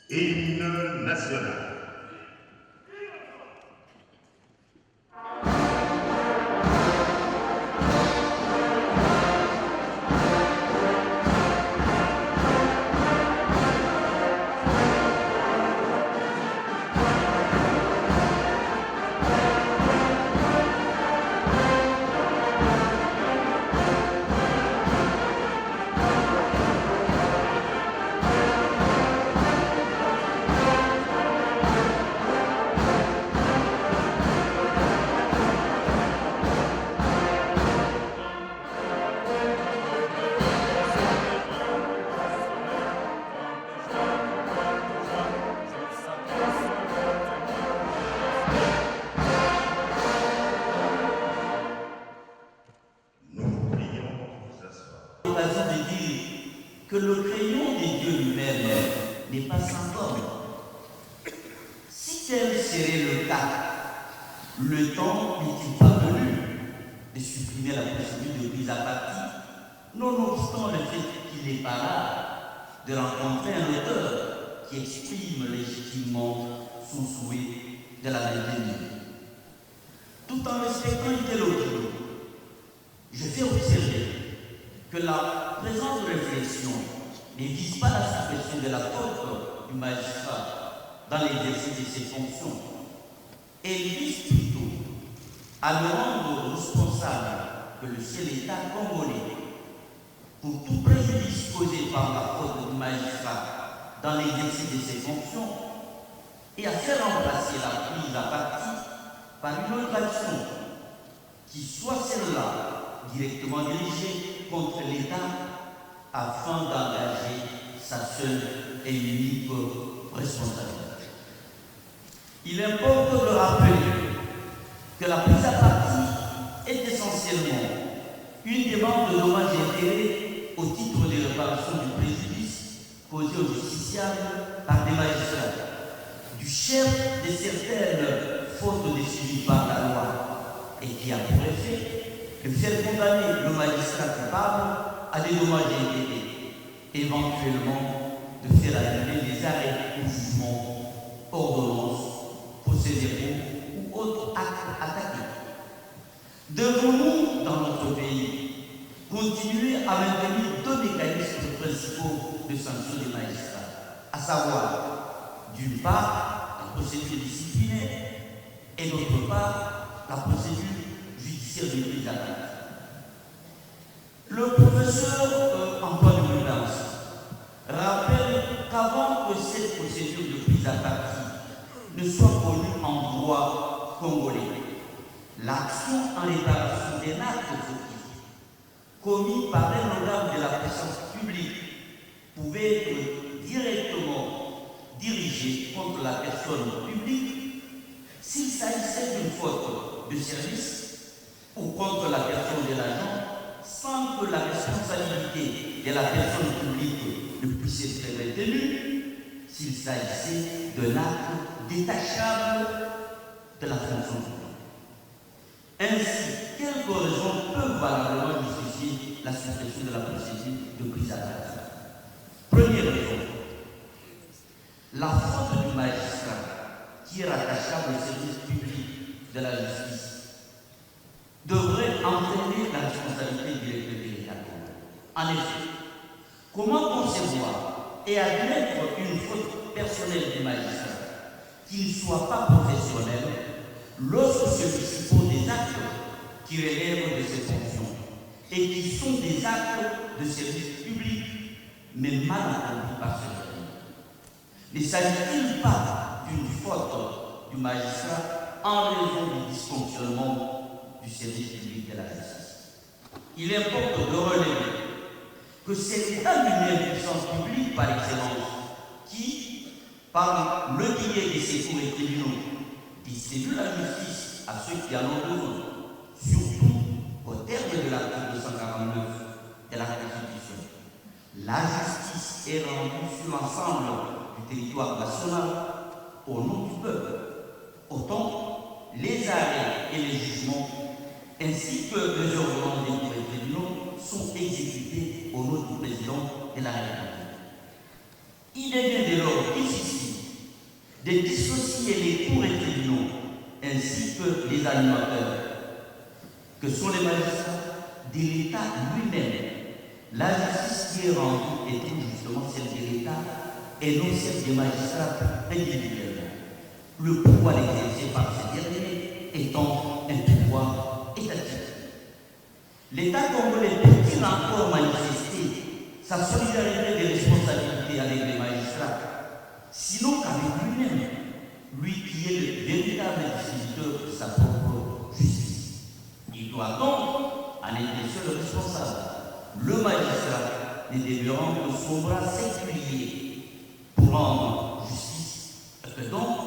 Hymne national. Que le crayon des dieux lui-même n'est pas sans homme. Si tel serait le cas, le temps n'est-il pas venu de supprimer la procédure de prise à partie, nonobstant le fait qu'il n'est pas là de rencontrer un auteur qui exprime légitimement son souhait de la maintenir. Tout en respectant l'idéologie, je fais observer que la présente réflexion ne vise pas la suppression de la faute du magistrat dans l'exercice de ses fonctions. Elle vise plutôt à le rendre responsable que le seul État congolais pour tout préjudice causé par la faute du magistrat dans l'exercice de ses fonctions et à faire remplacer la prise à partie par une autre action qui soit celle-là directement dirigée contre l'État afin d'engager sa seule et unique responsabilité. Il importe de rappeler que la prise à partie est essentiellement une demande de dommages et intérêts au titre de réparation du préjudice causé aux justiciables par des magistrats, du chef de certaines fautes décidées par la loi et qui a pour effet de faire condamner le magistrat coupable à des dommages et intérêts, éventuellement de faire annuler les arrêts ou jugements, ordonnances, procès-verbaux ou autres actes attaqués. Devons-nous, dans notre pays, continuer à maintenir deux mécanismes principaux de sanction des magistrats, à savoir, d'une part, la procédure disciplinaire et d'autre part, la procédure judiciaire de prise à partie. Le professeur Antoine Prudence rappelle qu'avant que cette procédure de prise à partie ne soit connue en droit congolais, l'action en réparation des actes fautifs commis par un organe de la puissance publique pouvait être directement dirigée contre la personne publique s'il s'agissait d'une faute de service ou contre la personne de l'agent sans que la responsabilité de la personne publique ne puisse être retenue s'il s'agissait d'un acte détachable de la fonction publique. Ainsi, quelques raisons peuvent valablement justifier la suppression de la procédure de prise à partie. Première raison, la faute du magistrat qui est rattachable au service public de la justice devrait entraîner la responsabilité directe de l'État. En effet, comment concevoir et admettre une faute personnelle du magistrat qui ne soit pas professionnel lorsque celui-ci pose des actes qui relèvent de ses fonctions et qui sont des actes de service public, mais mal accomplis par celui-ci? Ne s'agit-il pas d'une faute du magistrat en raison du dysfonctionnement du service public de la justice? Il importe de relever que c'est l'État lui-même, puissance publique par excellence, qui, par le biais des secours et tribunaux, distribue la justice à ceux qui en ont besoin, surtout au terme de l'article 249 de la Constitution. La justice est rendue sur l'ensemble du territoire national au nom du peuple. Autant les arrêts et les jugements ainsi que les ordonnances des tribunaux sont exécutés au nom du président de la République. Il est bien dès lors difficile de dissocier les cours et tribunaux ainsi que les animateurs, que sont les magistrats, de l'État lui-même. La justice qui est rendue est justement celle de l'État et non celle des magistrats individuellement. Le pouvoir exercé par ces derniers étant un pouvoir étatique. L'État congolais peut-il encore manifester sa solidarité des responsabilités avec les magistrats, sinon qu'avec lui-même, lui qui est le véritable distributeur de sa propre justice? Il doit donc en être seul responsable. Le magistrat ne demeurant que son bras séculier pour rendre justice, que donc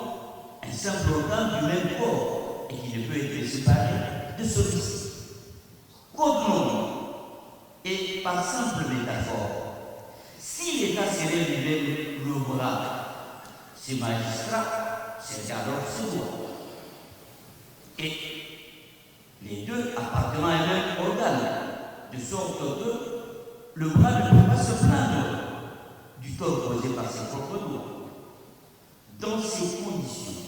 un simple organe du même corps et qui ne peut être séparé de celui-ci. Contenons et par simple métaphore, si l'État serait lui-même le bras, ces magistrats seraient alors ses doigts. Et les deux appartenant à un même organe, de sorte que le bras ne peut pas se plaindre du tort causé par ses propres doigts. Dans ces conditions,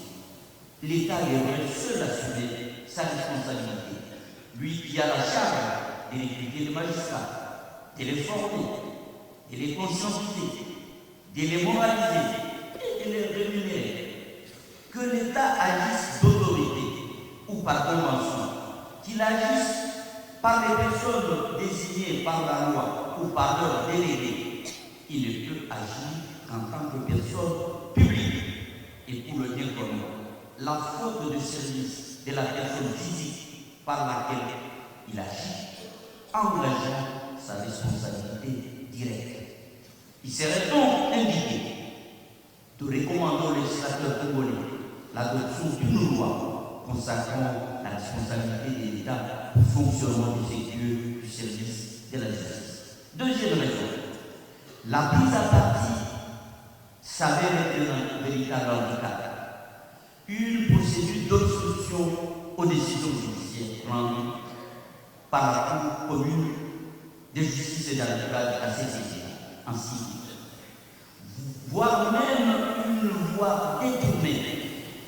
l'État devrait seul assumer sa responsabilité. Lui qui a la charge de recruter les magistrats, de les former, de les conscientiser, de les moraliser et de les rémunérer. Que l'État agisse d'autorité ou par convention, qu'il agisse par les personnes désignées par la loi ou par leurs délégués, il ne peut agir qu'en tant que personne publique. Et pour le bien commun, la faute de service de la personne physique par laquelle il agit, engageant sa responsabilité directe. Il serait donc indiqué de recommander au législateur congolais l'adoption d'une loi consacrant la responsabilité de l'État au fonctionnement effectueux du service de la justice. Deuxième raison, la prise à partie s'avère être un véritable handicap. Une procédure d'obstruction aux décisions judiciaires rendues par la Cour commune de justice et d'arbitrage à CCJ, ainsi voire même une voie détournée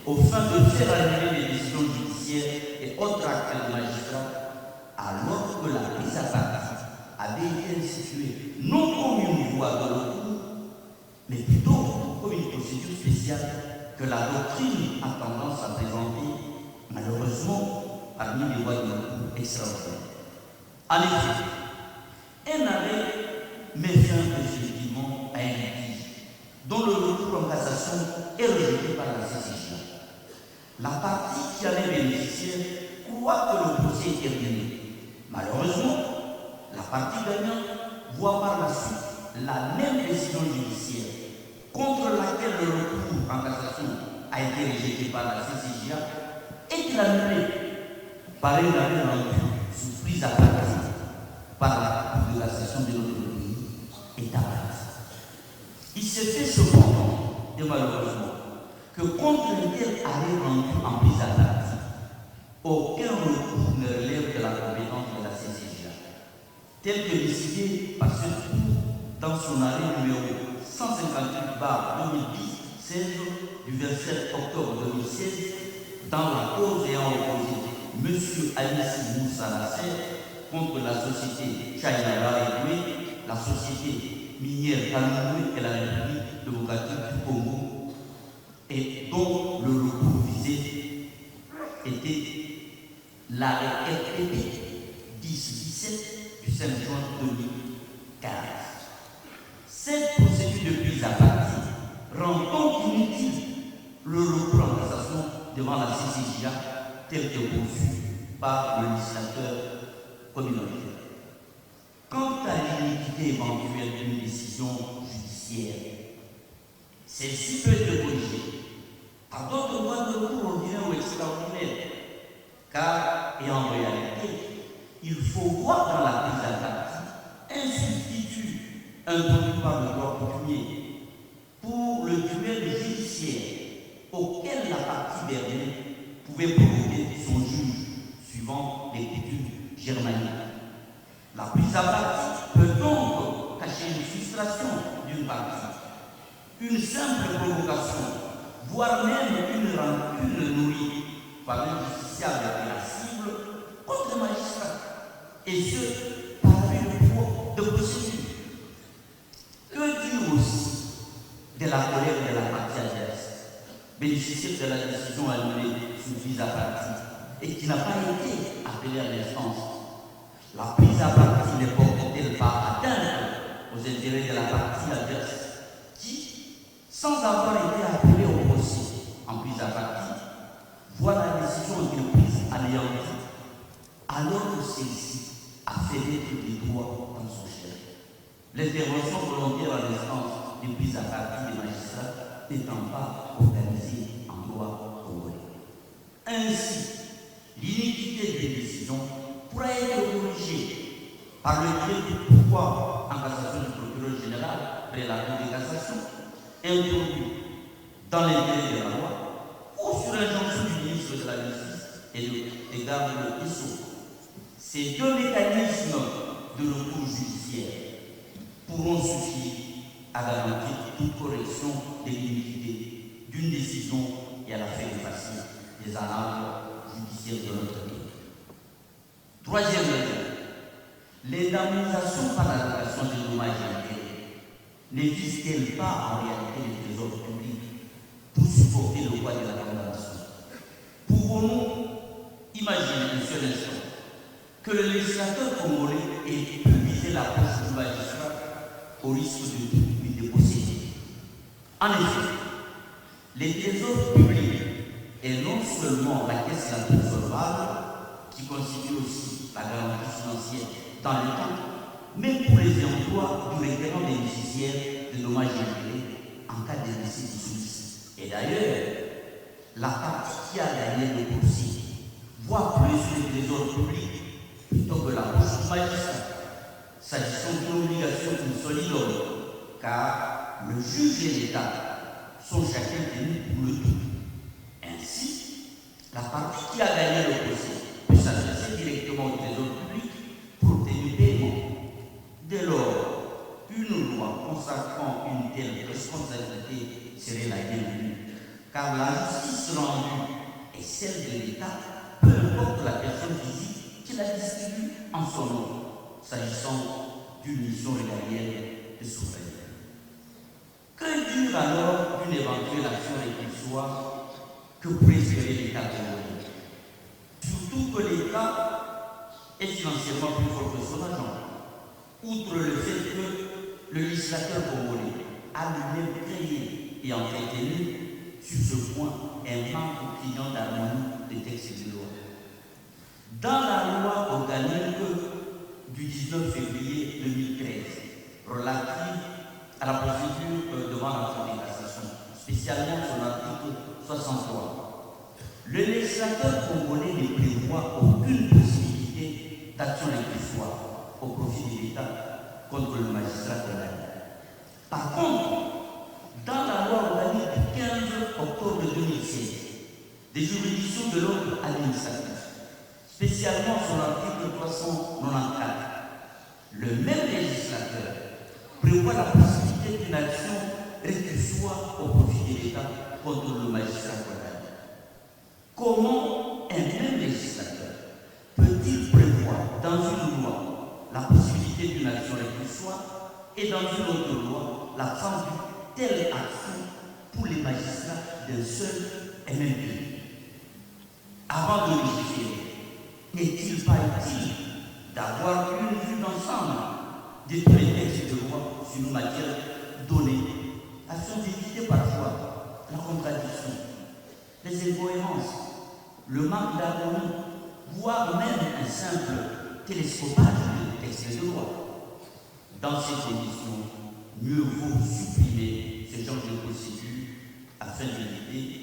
au fin de faire annuler les décisions judiciaires et autres actes de magistrats, alors que la prise à partie avait été instituée non comme une voie de recours, mais plutôt comme une procédure spéciale que la doctrine a tendance à présenter, malheureusement, parmi les voies de recours extraordinaires. En effet, un arrêt met fin effectivement à un litige dont le recours en cassation est rejeté par la CCJ. La partie qui en est bénéficiaire croit que le procès est terminé. Malheureusement, la partie gagnante voit par la suite la même décision judiciaire contre laquelle le recours en cassation a été rejeté par la CCJ est annulé par un arrêt rendu sous prise à partie par la Cour de la session de notre pays est apparue. Il s'est fait cependant, et malheureusement, que contre un tel arrêt rendu en prise à partie, aucun recours ne relève de la compétence de la CCJ, tel que décidé par ce cours dans son arrêt numéro 158/2010-16 du 27 octobre 2016 dans la cause ayant opposé M. Alice Moussa Nasser contre la société Chainara Edoué, la société minière Kalumoué et la République démocratique du Congo, et dont le recours visé était l'arrêt RTP 10-17 du 5 juin 2015. Cette procédure de prise à partie rend donc inutile le recours en cassation devant la CCJ tel que conçu par le législateur communautaire. Quant à l'iniquité éventuelle d'une décision judiciaire, celle-ci peut être corrigée par d'autres voies de recours ordinaires ou extraordinaires, car, et en réalité, il faut voir dans la prise à partie un substitut introduit par le droit coutumier pour le duel judiciaire auquel la partie dernière pouvait provoquer son juge suivant les coutumes germaniques. La prise à partie peut donc cacher une frustration d'une partie, une simple provocation voire même une rancune nourrie par un justiciable irascible contre le magistrat, et ce, par une voie de procédure. Que dire aussi de la colère de la partie adverse, bénéficiaire de la décision annulée soumise à partie et qui n'a pas été appelée à l'instance? La prise à partie ne porte-t-elle pas atteinte aux intérêts de la partie adverse qui, sans avoir été appelée au procès en prise à partie, voit la décision d'une prise anéantie alors que celle-ci a fait naître des droits dans son chef? L'intervention volontaire à l'instance de prise à partie des magistrats n'étant pas organisée en droit congolais. Ainsi, l'iniquité des décisions pourra être corrigée par le biais du pouvoir en cassation du procureur général près la Cour de cassation, introduit dans l'intérêt de la loi ou sur l'injonction du ministre de la Justice et de garde des Sceaux. Ces deux mécanismes de recours judiciaire pourront suffire à garantir toute correction de l'iniquité d'une décision et à la faire effacer des annales judiciaires de notre pays. Troisième raison, l'indemnisation par l'allocation des dommages et intérêts n'existe-t-elle pas en réalité les trésors publics pour supporter le poids de la condamnation? Pouvons-nous imaginer un seul instant que le législateur congolais ait pu viser la poche du magistrat au risque de lui déposséder? En effet, les trésors publics et non seulement la caisse la plus solvable, qui constitue aussi la garantie financière dans le temps, mais pour les emplois du requérant bénéficiaire de dommages et intérêts en cas de décès du suicide. Et d'ailleurs, la partie qui a gagné le procès voit plus les trésors publics plutôt que la poche du magistrat, s'agissant d'une obligation insolidable, car le juge et l'État sont chacun tenus pour le tout. Ainsi, la partie qui a gagné le procès peut s'adresser directement au trésor public pour obtenir paiement. Dès lors, une loi consacrant une telle responsabilité serait la bienvenue, car la justice rendue est celle de l'État, peu importe la personne physique qui la distribue en son nom, s'agissant d'une mission régalienne de souveraineté. Que dire alors d'une éventuelle action réquisitoire que pourrait espérer l'État congolais? Surtout que l'État est financièrement plus fort que son agent, outre le fait que le législateur congolais a lui-même créé et entretenu sur ce point un manque criant d'harmonie des textes de loi. Dans la loi organique du 19 février 2013, relative à la procédure devant la Cour de cassation, spécialement son article 63, le législateur congolais ne prévoit aucune possibilité d'action réquisitoire au profit de l'État contre le magistrat condamné. Par contre, dans la loi organique du 15 octobre 2016, des juridictions de l'ordre administratif, spécialement son article 394, le même législateur prévoit la possibilité d'une action réquisitoire au profit de l'État contre le magistrat condamné. Comment un même législateur peut-il prévoir dans une loi la possibilité d'une action réquisitoire et dans une autre loi l'absence d'une telle action pour les magistrats d'un seul et même pays? Avant de légiférer, n'est-il pas utile d'avoir une vue d'ensemble de tous les textes de loi sur une matière donnée, afin d'éviter parfois la contradiction, les incohérences, le manque d'harmonie, voire même un simple télescopage des textes de loi? Dans ces conditions, mieux vaut supprimer ce genre de procédure afin d'éviter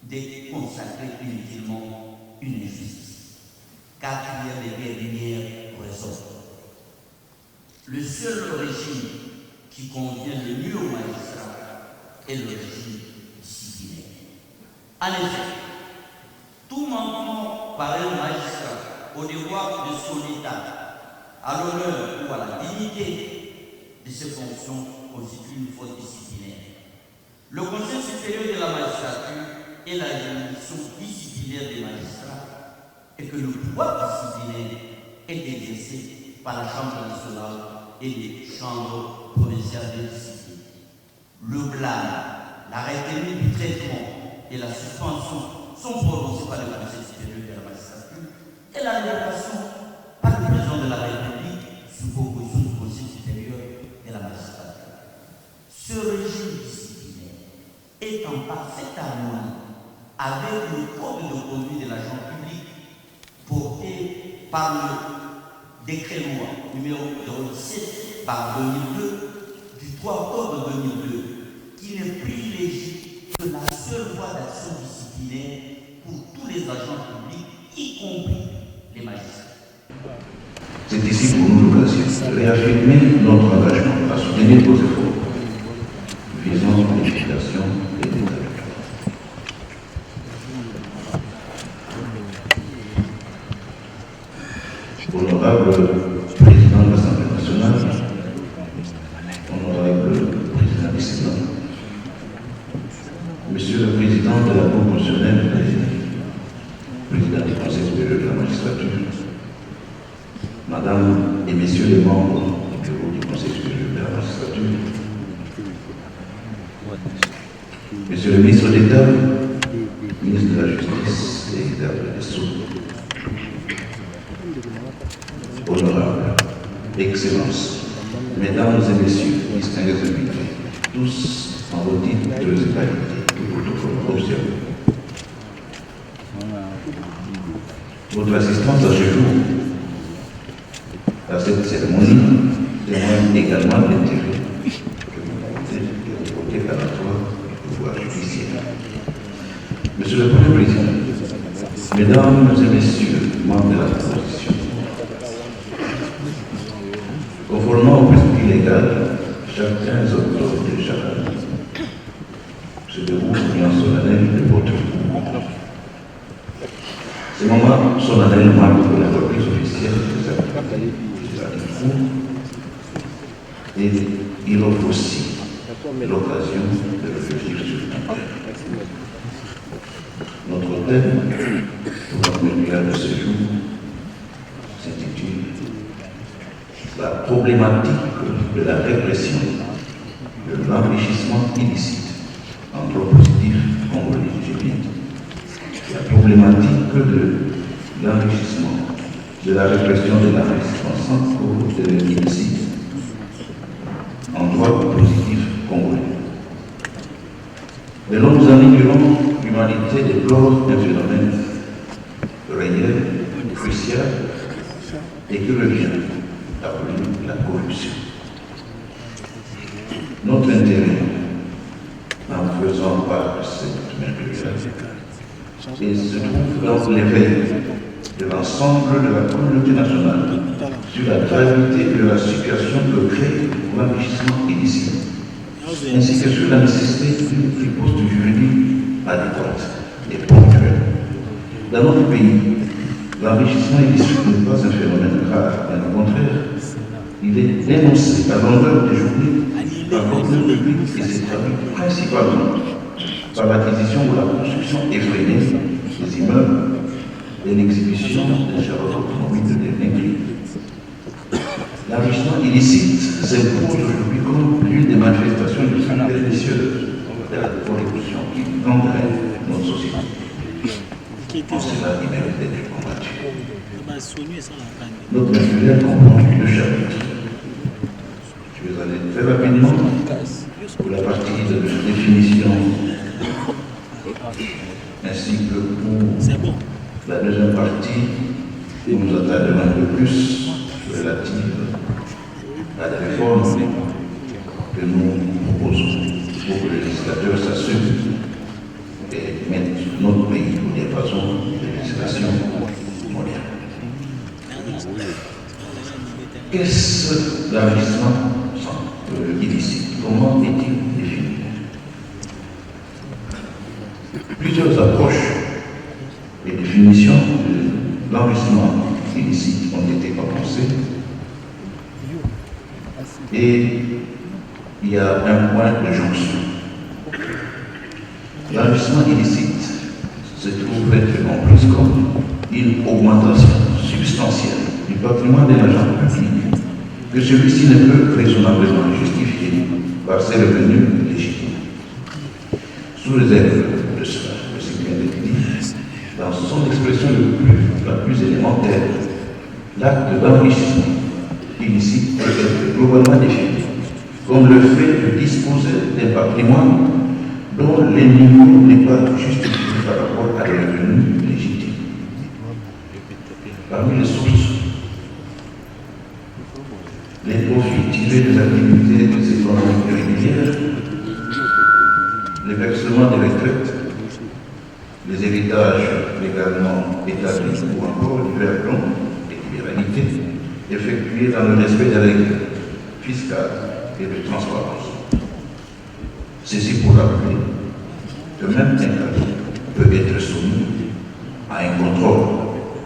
de consacrer inutilement une injustice. Quatrième et dernière raison. Le seul régime qui convient le mieux aux magistrats est le régime disciplinaire. En effet, tout manquement par un magistrat au devoir de son État, à l'honneur ou à la dignité de ses fonctions constitue une faute disciplinaire. Le Conseil supérieur de la magistrature est la juridiction disciplinaire des magistrats et que le pouvoir disciplinaire est exercé par la Chambre nationale et les chambres provinciales de discipline. Le blâme, l'arrêté du traitement et la suspension sont prononcés par le Conseil supérieur de la magistrature et la libération par le président de la République sous proposition du Conseil supérieur de la magistrature. Ce régime disciplinaire est en parfaite harmonie avec le code de conduite de l'agent public porté par le décret-loi numéro 07 par 2002 du 3 octobre 2002 qui ne privilégie que la seule voie d'action disciplinaire pour tous les agents publics, y compris les magistrats. C'est ici pour nous l'occasion de réaffirmer notre engagement à soutenir vos efforts visant l'éducation et l'état de droit. Honorable Président de l'Assemblée nationale, honorable Président du Sénat, Monsieur le Président de la Cour constitutionnelle, Président du Conseil supérieur de la magistrature, Madame et Messieurs les membres du bureau du Conseil supérieur de la magistrature, Monsieur le ministre d'État, ministre de la Justice et garde des Sceaux, honorables, Excellences, Mesdames et Messieurs, distingués invités, tous en vos titres et qualités du protocole observé. Votre assistance à ce jour à cette cérémonie témoigne également de l'intérêt que vous portez au côté préparatoire du pouvoir judiciaire. Monsieur le Premier Président, Mesdames et Messieurs, membres de la Constitution, conformément au principe légal, chacun des autorités de chaque année se déroule en solennel de votre cours. Ces moments solennels marquent la reprise officielle des activités législatives et il offre aussi l'occasion de réfléchir sur le thème. Notre thème pour notre mémoire de ce jour s'intitule la problématique de la répression de l'enrichissement illicite entre positifs congolais. La problématique de l'enrichissement, de la répression de l'enrichissement sans cause de l'illicite en droit positif congolais. De longues années durant, l'humanité déplore un phénomène réel, crucial et que le bien appelé la corruption. Notre intérêt en faisant part de cette merveilleuse et se trouve dans l'éveil de l'ensemble de la communauté nationale sur la gravité de la situation que crée l'enrichissement illicite, ainsi que sur la nécessité d'une riposte juridique adéquate et ponctuelle. Dans notre pays, l'enrichissement illicite n'est pas un phénomène rare, bien au contraire, il est dénoncé à longueur de journée par l'opinion publique et s'est traduit principalement par l'acquisition ou la construction effrénée des immeubles et l'exhibition des chariots automobiles de dernier. L'enrichissement illicite s'impose aujourd'hui comme l'une des manifestations les plus pernicieuses de la corruption qui gangrène notre société. Pour cela, il mérite d'être combattu. Notre manuel comprend 2 chapitres. Je vais aller très rapidement pour la partie de définition ainsi que pour la deuxième partie où nous attarderons un peu plus relative à la réforme que nous proposons pour que le législateur s'assume et mette notre pays au diapason de législation moderne. Qu'est-ce l'enrichissement illicite? Comment est-il défini? Plusieurs approches et définitions de l'enrichissement illicite ont été proposées et il y a un point de jonction L'enrichissement illicite se trouve être compris comme une augmentation substantielle du patrimoine de l'agent public que celui-ci ne peut raisonnablement justifier par ses revenus légitimes. Sous réserve de cela, de ce qui vient d'être dit, dans son expression la plus élémentaire, l'acte d'enrichissement illicite peut être globalement défini comme le fait de disposer d'un patrimoine dont le niveau n'est pas justifié par rapport à des revenus légitimes. Parmi les sources, les profits tirés des activités économiques régulières, les versements des retraites, les héritages légalement établis ou encore divers dons et libéralités effectués dans le respect des règles fiscales et de transparence. Ceci pour rappeler que même un cadeau peut être soumis à un contrôle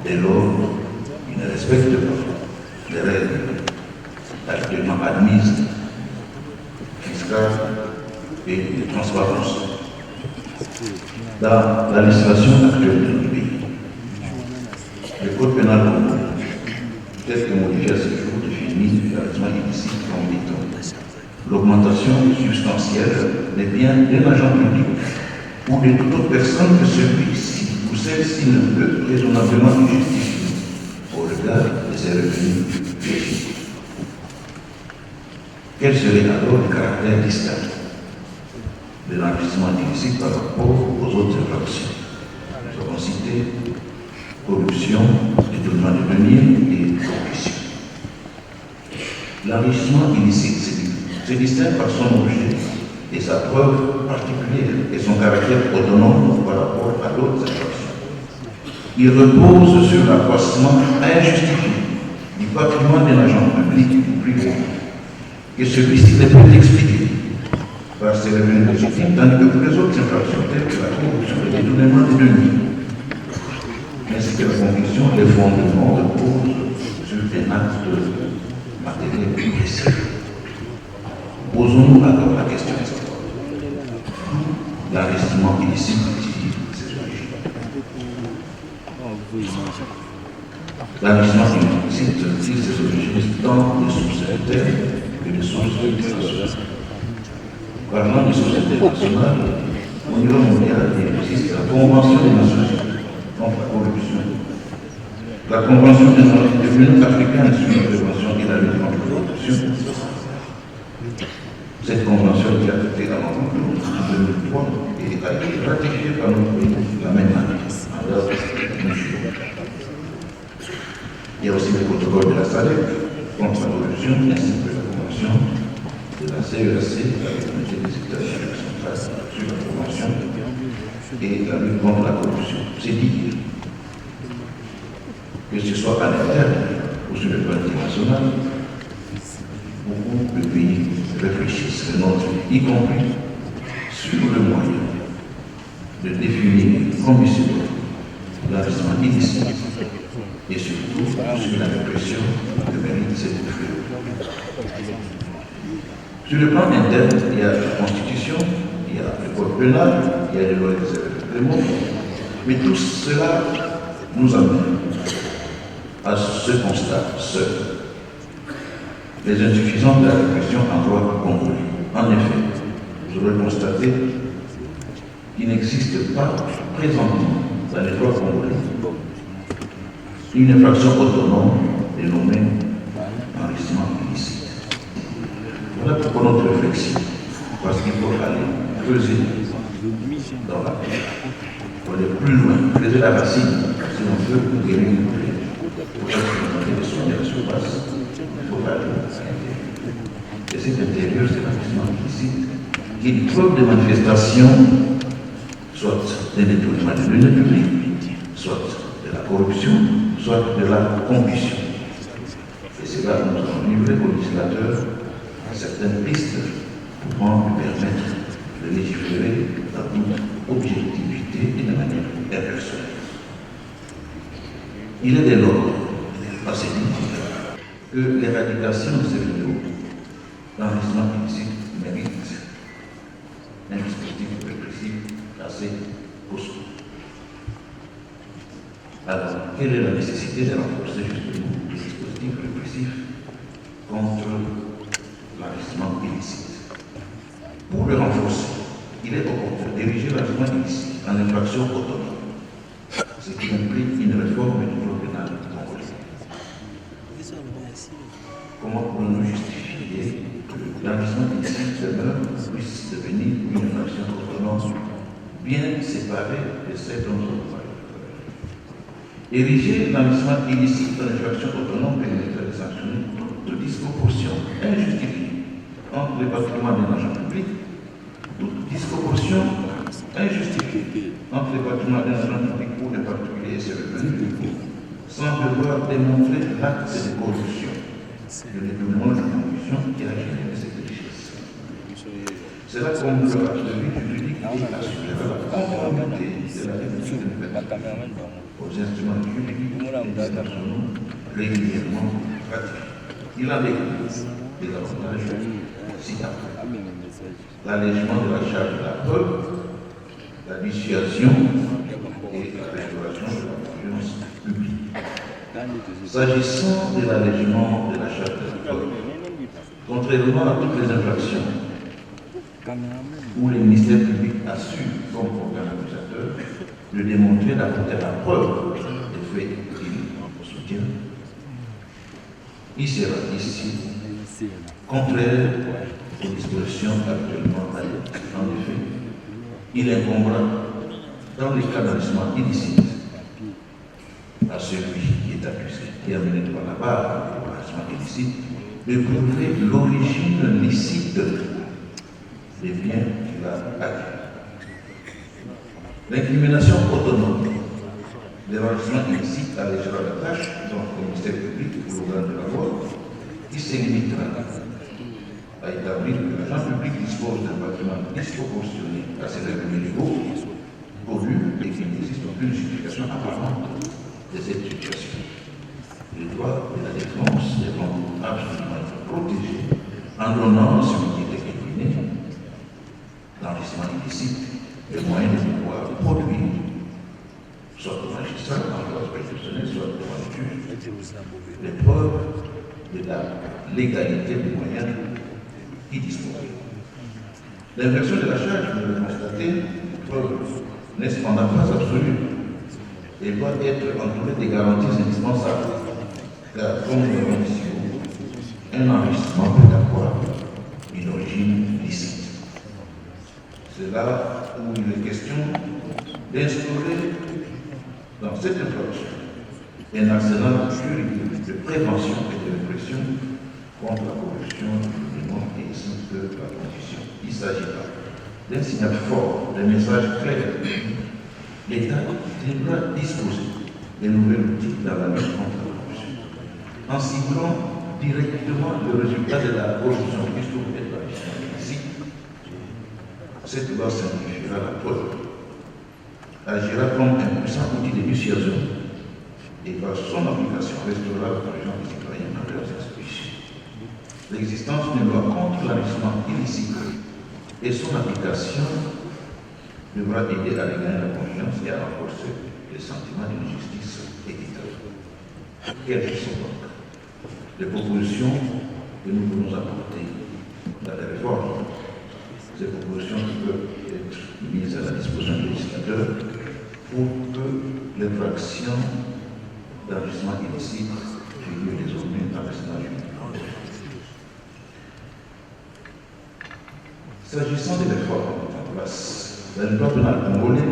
dès lors qu'il ne respecte pas les règles actuellement admises, fiscales et de transparence. Dans la législation actuelle de notre pays, le code pénal congolais, tel que modifié à ce jour, définit l'enrichissement illicite comme étant l'augmentation substantielle des biens d'un agent public ou de toute autre personne que celui-ci ou celle-ci ne peut raisonnablement justifier au regard de ses revenus légitimes. Quel serait alors le caractère distinct de l'enrichissement illicite par rapport aux autres infractions? Nous avons cité corruption, détournement de deniers et corruption. L'enrichissement illicite se distingue par son objet et sa preuve particulière et son caractère autonome par rapport à d'autres infractions. Il repose sur l'accroissement injustifié du patrimoine d'un agent public ou privé et celui-ci ne peut expliquer par ses revenus légitimes, tandis que pour les autres infractions telles que la corruption, le détournement des deniers, ainsi que la conviction, les fondements reposent sur des actes matériels précis. Posons-nous alors la question d'abord. L'enrichissement illicite tire ses origines. L'enrichissement illicite tire ses origines tant des sources internes que des sources internationales. Parlant des sources internationales, au niveau mondial, il existe la Convention des Nations Unies contre la corruption. La Convention des l'Union africaine sur la prévention et la lutte contre la corruption. Cette convention a été adoptée en 2003 et a été ratifiée par notre pays la même année, en date de juillet. Il y a aussi le protocole de la SADC contre la corruption, ainsi que la convention de la CEAC, la communauté des États centrales sur la prévention et la lutte contre la corruption. C'est dire que ce soit à l'interne ou sur le plan international, beaucoup de pays réfléchissent, le nôtre y compris, sur le moyen de définir comme ici l'enrichissement illicite et surtout sur la répression que mérite cette fléau. Sur le plan interne, il y a la Constitution, il y a le code pénal, il y a les lois des règlements, mais tout cela nous amène à ce constat seul. Les insuffisances de la répression en droit congolais. En effet, vous aurez constaté qu'il n'existe pas présentement dans les droits congolais une infraction autonome dénommée enrichissement illicite. Voilà pourquoi notre réflexion, parce qu'il faut aller creuser dans la terre, il faut aller plus loin, creuser la racine, si on veut guérir une plaie. Pour ça, il faut des soins de la surface. Il faut aller à l'intérieur. Et cet intérieur, c'est l'enrichissement illicite, qui est une preuve de manifestation, soit des détournements de deniers publics, soit de la corruption, soit de la compulsion. Et c'est là que nous avons livré au législateur certaines pistes pouvant lui permettre de légiférer dans toute objectivité et de manière impersonnelle. Il est dès lors assez difficile que l'éradication de ces vidéos l'enrichissement illicite mérite un dispositif répressif assez quelle est la nécessité de renforcer justement les dispositifs répressifs contre l'enrichissement illicite. Pour le renforcer, il est opportun d'ériger l'enrichissement illicite en infraction autonome, ce qui implique une réforme du droit pénal congolais. Comment pouvons-nous justifier que l'enrichissement illicite demeure puisse devenir une infraction autonome bien séparée de celle dont nous parlons? Ériger l'enrichissement illicite en infraction autonome permettrait de sanctionner toute disproportion injustifiée entre les patrimoines d'un agent public, toute disproportion injustifiée entre les patrimoines d'un agent public ou d'un particulier et ses revenus, sans devoir démontrer l'acte de corruption, le détournement de la condition qui a généré cette richesse. Cela comblera le vide juridique et assurera la conformité de la définition de l'État aux instruments juridiques et internationaux régulièrement pratiqués. Il en découle des avantages ci-après: l'allègement de la charge de la preuve, la dissuasion et la restauration de la confiance publique. S'agissant de l'allègement de la charge de la preuve, contrairement à toutes les infractions où les ministères publics assurent comme organe accusateur de démontrer d'apporter la preuve des faits qu'ils soutiennent, il sera ici contraire aux dispositions actuellement adoptées. En effet, il incombera, dans les cas d'enrichissement illicite, à celui qui est accusé et amené devant la barre de l'enrichissement illicite, de prouver l'origine licite des biens qu'il a acquis. L'incrimination autonome de l'enrichissement illicite allégera la tâche donc au ministère public ou l'organe de la loi, qui se limitera à établir que l'agent public dispose d'un patrimoine disproportionné à ses revenus légaux, pourvu et qu'il n'existe aucune justification apparente de cette situation. Les droits de la défense devront absolument être protégés en donnant à celui qui est incriminé l'enrichissement illicite les moyens de pouvoir produire, soit au magistrat, en droit professionnel, soit devant le juge, les preuves de la légalité des moyens qui disposent. L'inversion de la charge, vous l'avez constaté, n'est cependant pas absolue et doit être entourée des garanties indispensables, car, comme nous l'avons dit, un enrichissement peut avoir une origine licite. C'est là où il est question d'instaurer dans cette infraction un arsenal juridique de prévention et de répression contre la corruption, le développement et ainsi que la condition. Il s'agira d'un signal fort, d'un message clair. L'État devra disposer de nouvelles outils dans la lutte contre la corruption, en ciblant directement le résultat de la corruption qui se trouve être ici. Cette loi simplifiera la preuve, agira comme un puissant outil de dissuasion et par son application restaurera la confiance des citoyens dans leurs institutions. L'existence d'une loi contre l'enrichissement illicite et son application devra aider à regagner la confiance et à renforcer le sentiment d'une justice équitable. Quelles sont donc les propositions que nous pouvons apporter dans la réforme? Ces propositions qui peuvent être mises à la disposition du législateur pour que l'infraction d'enrichissement illicite figure désormais dans l'arsenal juridique. S'agissant des réformes en place dans le droit pénal congolais,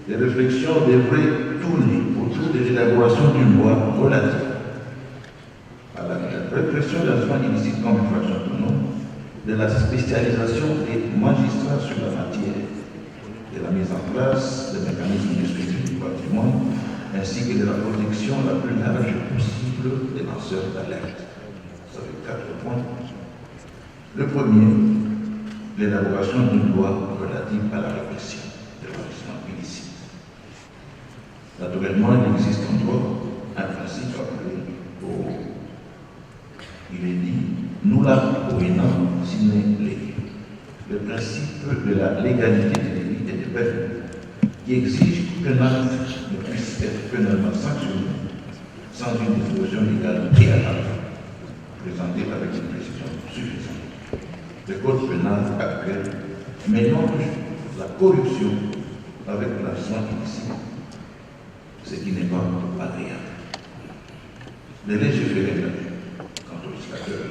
les réflexions devraient tourner autour de l'élaboration d'une loi relative à la répression d'enrichissement illicite comme infraction autonome, de la spécialisation des magistrats sur la matière, de la mise en place des mécanismes de suivi du patrimoine, ainsi que de la protection la plus large possible des lanceurs d'alerte. Ça fait 4 points. Le premier, l'élaboration d'une loi relative à la répression de l'enrichissement illicite. Naturellement, il existe en droit un principe appelé au. Il est dit, nulla poena sine lege. Le principe de la légalité des délits et des peines qui exige qu'un acte ne puisse puisse être pénalement sanctionné sans une disposition légale préalable, présentée avec une précision suffisante. Le code pénal actuel mélange la corruption avec le blanchiment illicite, ce qui n'est pas agréable. Le légiférateur, quant au législateur,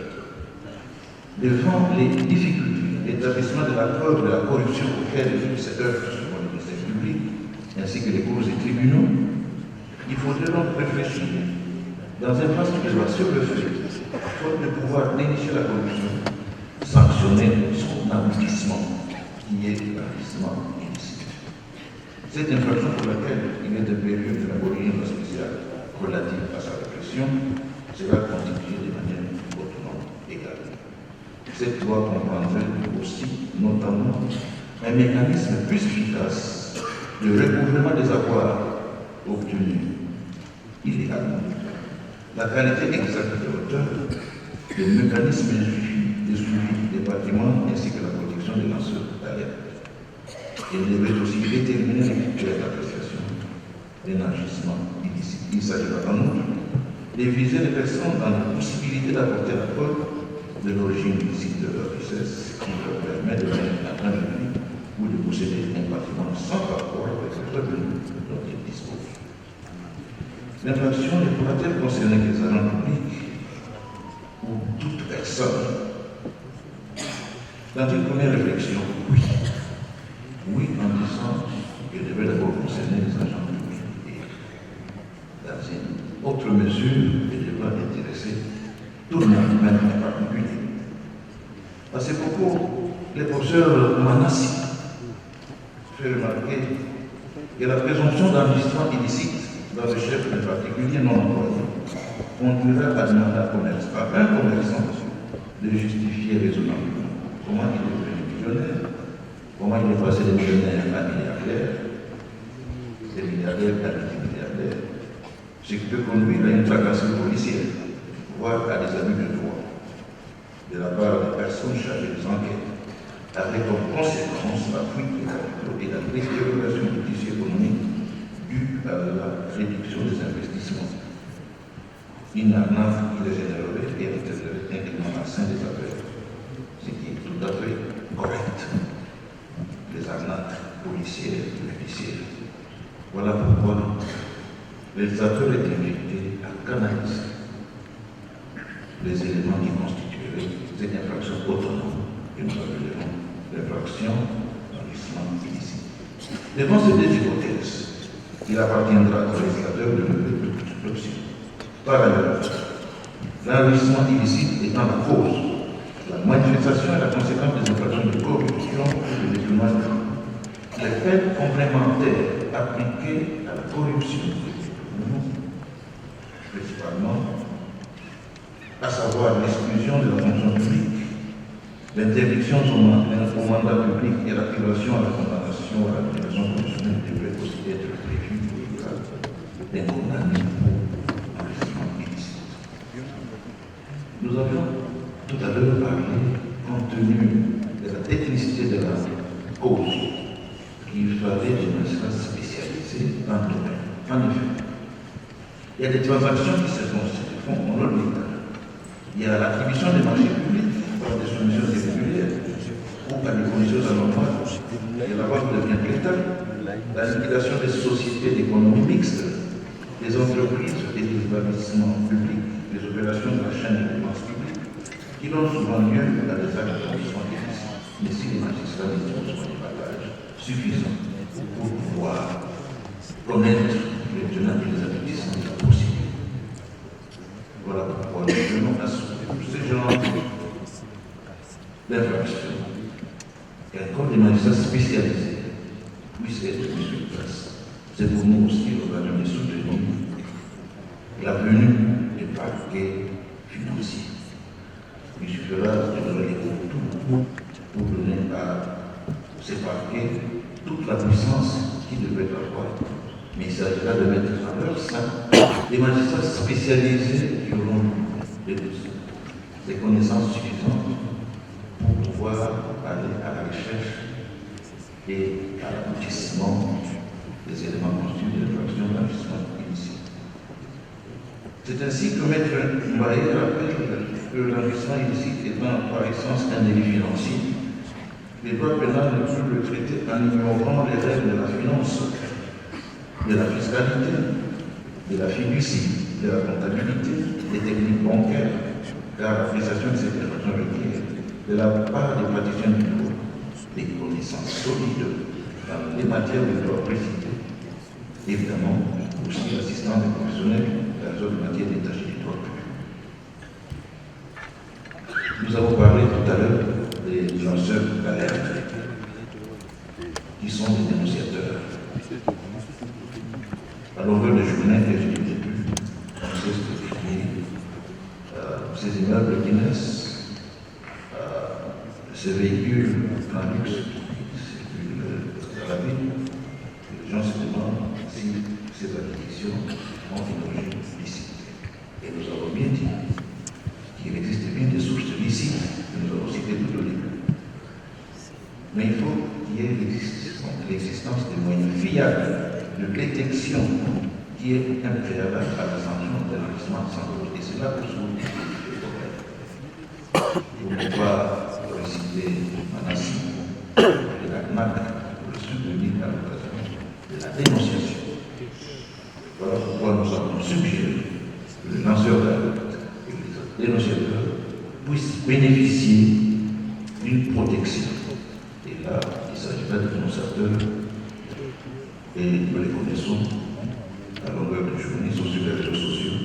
devant les difficultés d'établissement de la preuve de la corruption auquel se heurte souvent le ministère public, ainsi que les cours et tribunaux, il faudrait donc réfléchir dans un vaste débat sur le fait, faute de pouvoir dénicher la corruption, sanctionner son aboutissement, qui est l'enrichissement illicite. Cette infraction pour laquelle il est impérieux d'élaborer une loi spéciale relative à sa répression sera constituée de manière autonome égale. Cette loi comprendrait aussi, notamment, un mécanisme plus efficace de recouvrement des avoirs obtenus illégalement, la qualité exacte de l'auteur, le mécanisme de suivi des bâtiments ainsi que la protection des lanceurs d'alerte. Il devrait aussi déterminer les critères d'appréciation d'un enrichissement illicite. Il s'agira en outre de viser les personnes dans la possibilité d'apporter la preuve de l'origine illicite de leur richesse, qui leur permet de mettre un revenu ou de posséder un bâtiment sans rapport avec les revenus dont ils disposent. L'infraction ne pourra-t-elle concerner les agents publics ou toute personne? Dans une première réflexion, oui. Oui, en disant qu'elle devait d'abord concerner les agents publics. Et dans une autre mesure, elle devra intéresser tout le monde, même en particulier. À ce propos, le professeur Manassi fait remarquer que la présomption d'enrichissement illicite dans le chef en particulier non employé conduira à demander à un commerçant de justifier raisonnablement comment il est devenu millionnaire, comment il est passé de millionnaire à milliardaire, de milliardaire à multimilliardaire, ce qui peut conduire à une tracasserie policière, voire à des abus de droit de la part des personnes chargées des enquêtes, avec comme conséquence la fuite des capitaux et la détérioration du tissu économique due à la réduction des investissements. Une arnaque qui les générerait et entraînerait un climat malsain des affaires, ce qui est tout à fait correct. Les arnaques policières et judiciaires. Voilà pourquoi les acteurs est invité à canaliser les éléments qui constitueraient cette infraction autonome que nous appellerons l'infraction d'enrichissement illicite. Devant ces deux hypothèses, il appartiendra au législateur de lever toute option. Par ailleurs, l'enrichissement illicite étant la cause, la manifestation et la conséquence des infractions de corruption et de détournement, les peines complémentaires appliquées à la corruption, principalement, à savoir l'exclusion de la fonction publique, l'interdiction au mandat public et la privation à la condamnation à la privation conditionnelle devraient aussi être prévues pour le cas d'un condamné pour enrichissement illicite. Nous avions tout à l'heure parlé, compte tenu de la technicité de la cause, qu'il fallait des magistrats spécialisés dans le domaine. En effet, il y a des transactions qui se font au nom de l'État. Il y a l'attribution des marchés publics par des soumissions irrégulières ou par des conditions anormales. Il y a la vente de biens de l'État, la liquidation des sociétés d'économie mixte, des entreprises et des établissements publics, des opérations de la chaîne de dépenses publiques, qui donnent souvent lieu à des actes d'enrichissement illicite. Mais si les magistrats disposent des bagages suffisants pour pouvoir connaître les tenants et les aboutissants de la procédure. Voilà pourquoi nous venons à ce genre d'infraction. Et encore des magistrats spécialisés puissent être mis sur place. C'est pour nous aussi l'occasion de soutenir la venue des parquets financiers. Il suffira de donner tout pour donner à ces parquets toute la puissance qu'ils devaient avoir. Mais il s'agira de mettre en leur sein des magistrats spécialisés qui auront des connaissances suffisantes pour pouvoir aller à la recherche et à l'aboutissement des éléments constitués de l'infraction d'enrichissement illicite. C'est ainsi que Maître Mbaye rappelle que l'enrichissement illicite étant par essence un délit financier, les droits pénals ne peuvent le traiter en ignorant les règles de la finance, de la fiscalité, de la fiducie, de la comptabilité, des techniques bancaires, car l'appréciation de ces infractions requiert de la part des praticiens du droit des connaissances solides dans les matières de droit précisées, évidemment aussi l'assistance des professionnels dans les autres matières détachées du droit public. Nous avons parlé tout à l'heure des lanceurs d'alerte, qui sont des dénonciateurs. À longueur de journée, que j'ai dit au début, on sait ce que ces immeubles qui naissent, ces véhicules en luxe qui circulent dans la ville, les gens se demandent si ces acquisitions ont une origine licite. Et nous avons bien dit qu'il existe bien des sources licites que nous avons citées tout au début. Mais il faut qu'il y ait l'existence de moyens fiables de détection qui est un préalable à la sanction de l'enrichissement sans cause. Et c'est là que se trouve le problème. Vous ne pouvez pas réciter Manassi de la CNAC pour le soutenir à l'occasion de la dénonciation. Voilà pourquoi nous avons suggéré que le lanceur d'alerte et les dénonciateurs puissent bénéficier d'une protection. Et là, il ne s'agit pas de dénonciateurs, et nous les connaissons à longueur de journée, sont sur les réseaux sociaux,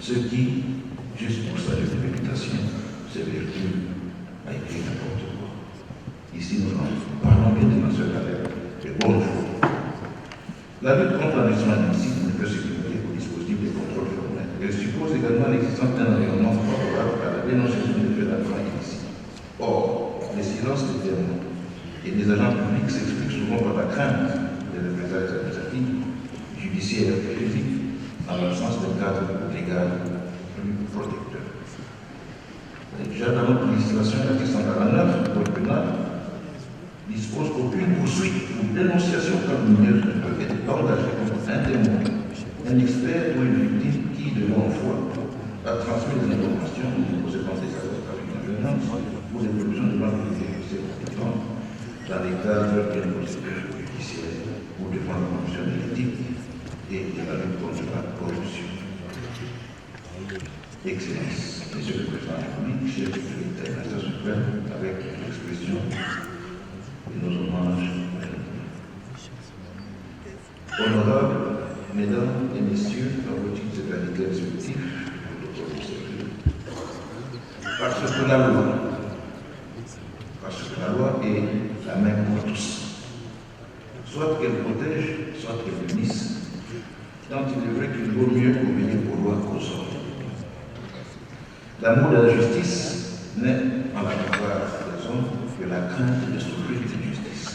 ceux qui, juste pour saluer une réputation, se véhiculent à écrire n'importe quoi. Ici, nous parlons bien des lanceurs d'alerte, de bonne foi. La lutte contre l'enrichissement illicite ne peut se limiter au dispositif des contrôles formels. Elle suppose également l'existence d'un environnement favorable à la dénonciation des faits d'enfants illicites. Or, les silences des témoins et des agents publics s'expliquent souvent par la crainte des représailles administratives, judiciaires et physiques, en l'absence d'un cadre légal plus protecteur. Déjà dans notre législation, l'article 149 du Code pénal dispose qu'aucune poursuite ou dénonciation calomnieuse ne peut être engagée contre un témoin, un expert ou une victime qui, de bonne foi, a transmis des informations ou des conséquences des actes de trafic d'influence ou des productions de langue exécutées dans les cadres d'une procédure judiciaire ou devant la commission de l'éthique et de la lutte contre la corruption. Excellence, Monsieur le Président de la République, chef de l'État et l'État suprême, avec l'expression de nos hommages. Honorables Mesdames et Messieurs, dans vos titres et qualités respectifs, parce que la loi est la même pour tous. Soit qu'elle protège, soit qu'elle punisse. Donc il est vrai qu'il vaut mieux obéir aux lois qu'aux ordres. L'amour de la justice n'est en la plupart des hommes que la crainte de souffrir d'injustice.